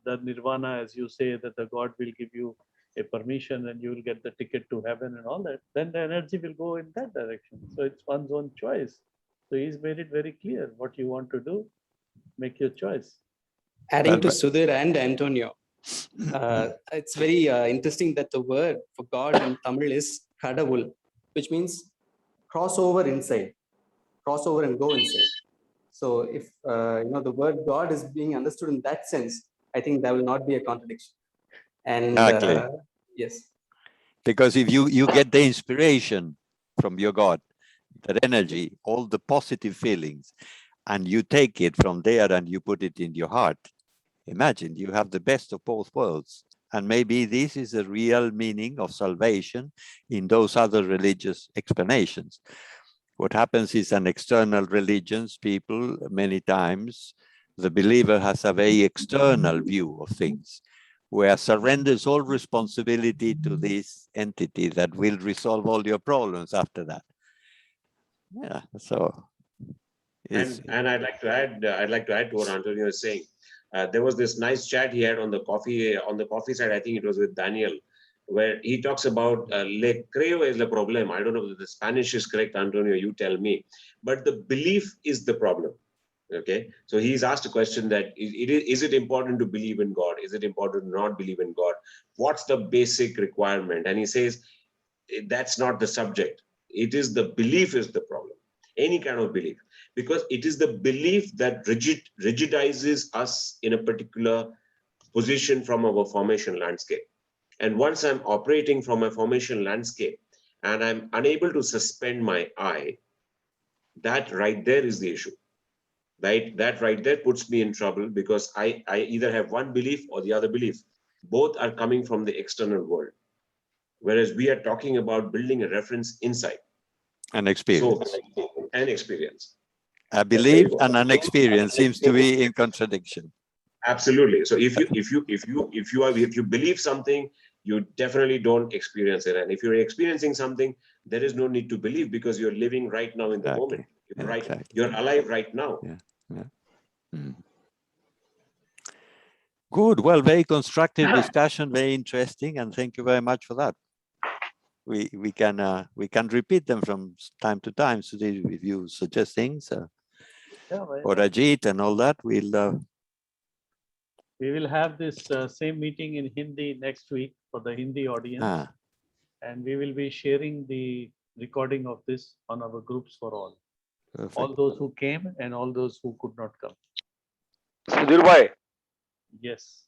the nirvana, as you say, that the God will give you a permission and you will get the ticket to heaven and all that, then the energy will go in that direction. So it's one's own choice. So he's made it very clear what you want to do, make your choice. Adding to Sudhir and Antonio, it's very interesting that the word for God in Tamil is kadavul, which means crossover inside, crossover and go inside. So if the word God is being understood in that sense, I think there will not be a contradiction. And yes, because if you get the inspiration from your God, that energy, all the positive feelings, and you take it from there and you put it in your heart, imagine you have the best of both worlds. And maybe this is the real meaning of salvation in those other religious explanations. What happens is an external religions, people, many times, the believer has a very external view of things, where surrenders all responsibility to this entity that will resolve all your problems after that. Yeah, so. And I'd like to add to what Antonio is saying. There was this nice chat he had on the coffee side. I think it was with Daniel, where he talks about le creo es el problema. I don't know if the Spanish is correct, Antonio, you tell me. But the belief is the problem. Okay, so he's asked a question that is it important to believe in God? Is it important to not believe in God? What's the basic requirement? And he says that's not the subject. It is the belief is the problem. Any kind of belief, because it is the belief that rigidizes us in a particular position from our formation landscape. And once I'm operating from a formation landscape and I'm unable to suspend my eye, that right there is the issue. Right? That right there puts me in trouble because I either have one belief or the other belief. Both are coming from the external world. Whereas we are talking about building a reference inside. An experience. So, an experience. A belief and an experience seems to be in contradiction. Absolutely. So if you believe something, you definitely don't experience it. And if you're experiencing something, there is no need to believe because you're living right now in the moment. You're right. Exactly. You're alive right now. Yeah. Good. Well, very constructive discussion, very interesting, and thank you very much for that. We can repeat them from time to time. So if you suggest things, or Ajit and all that, we will have this same meeting in Hindi next week for the Hindi audience. And we will be sharing the recording of this on our groups for all. Perfect. All those who came and all those who could not come. Sudhir bhai, Yes.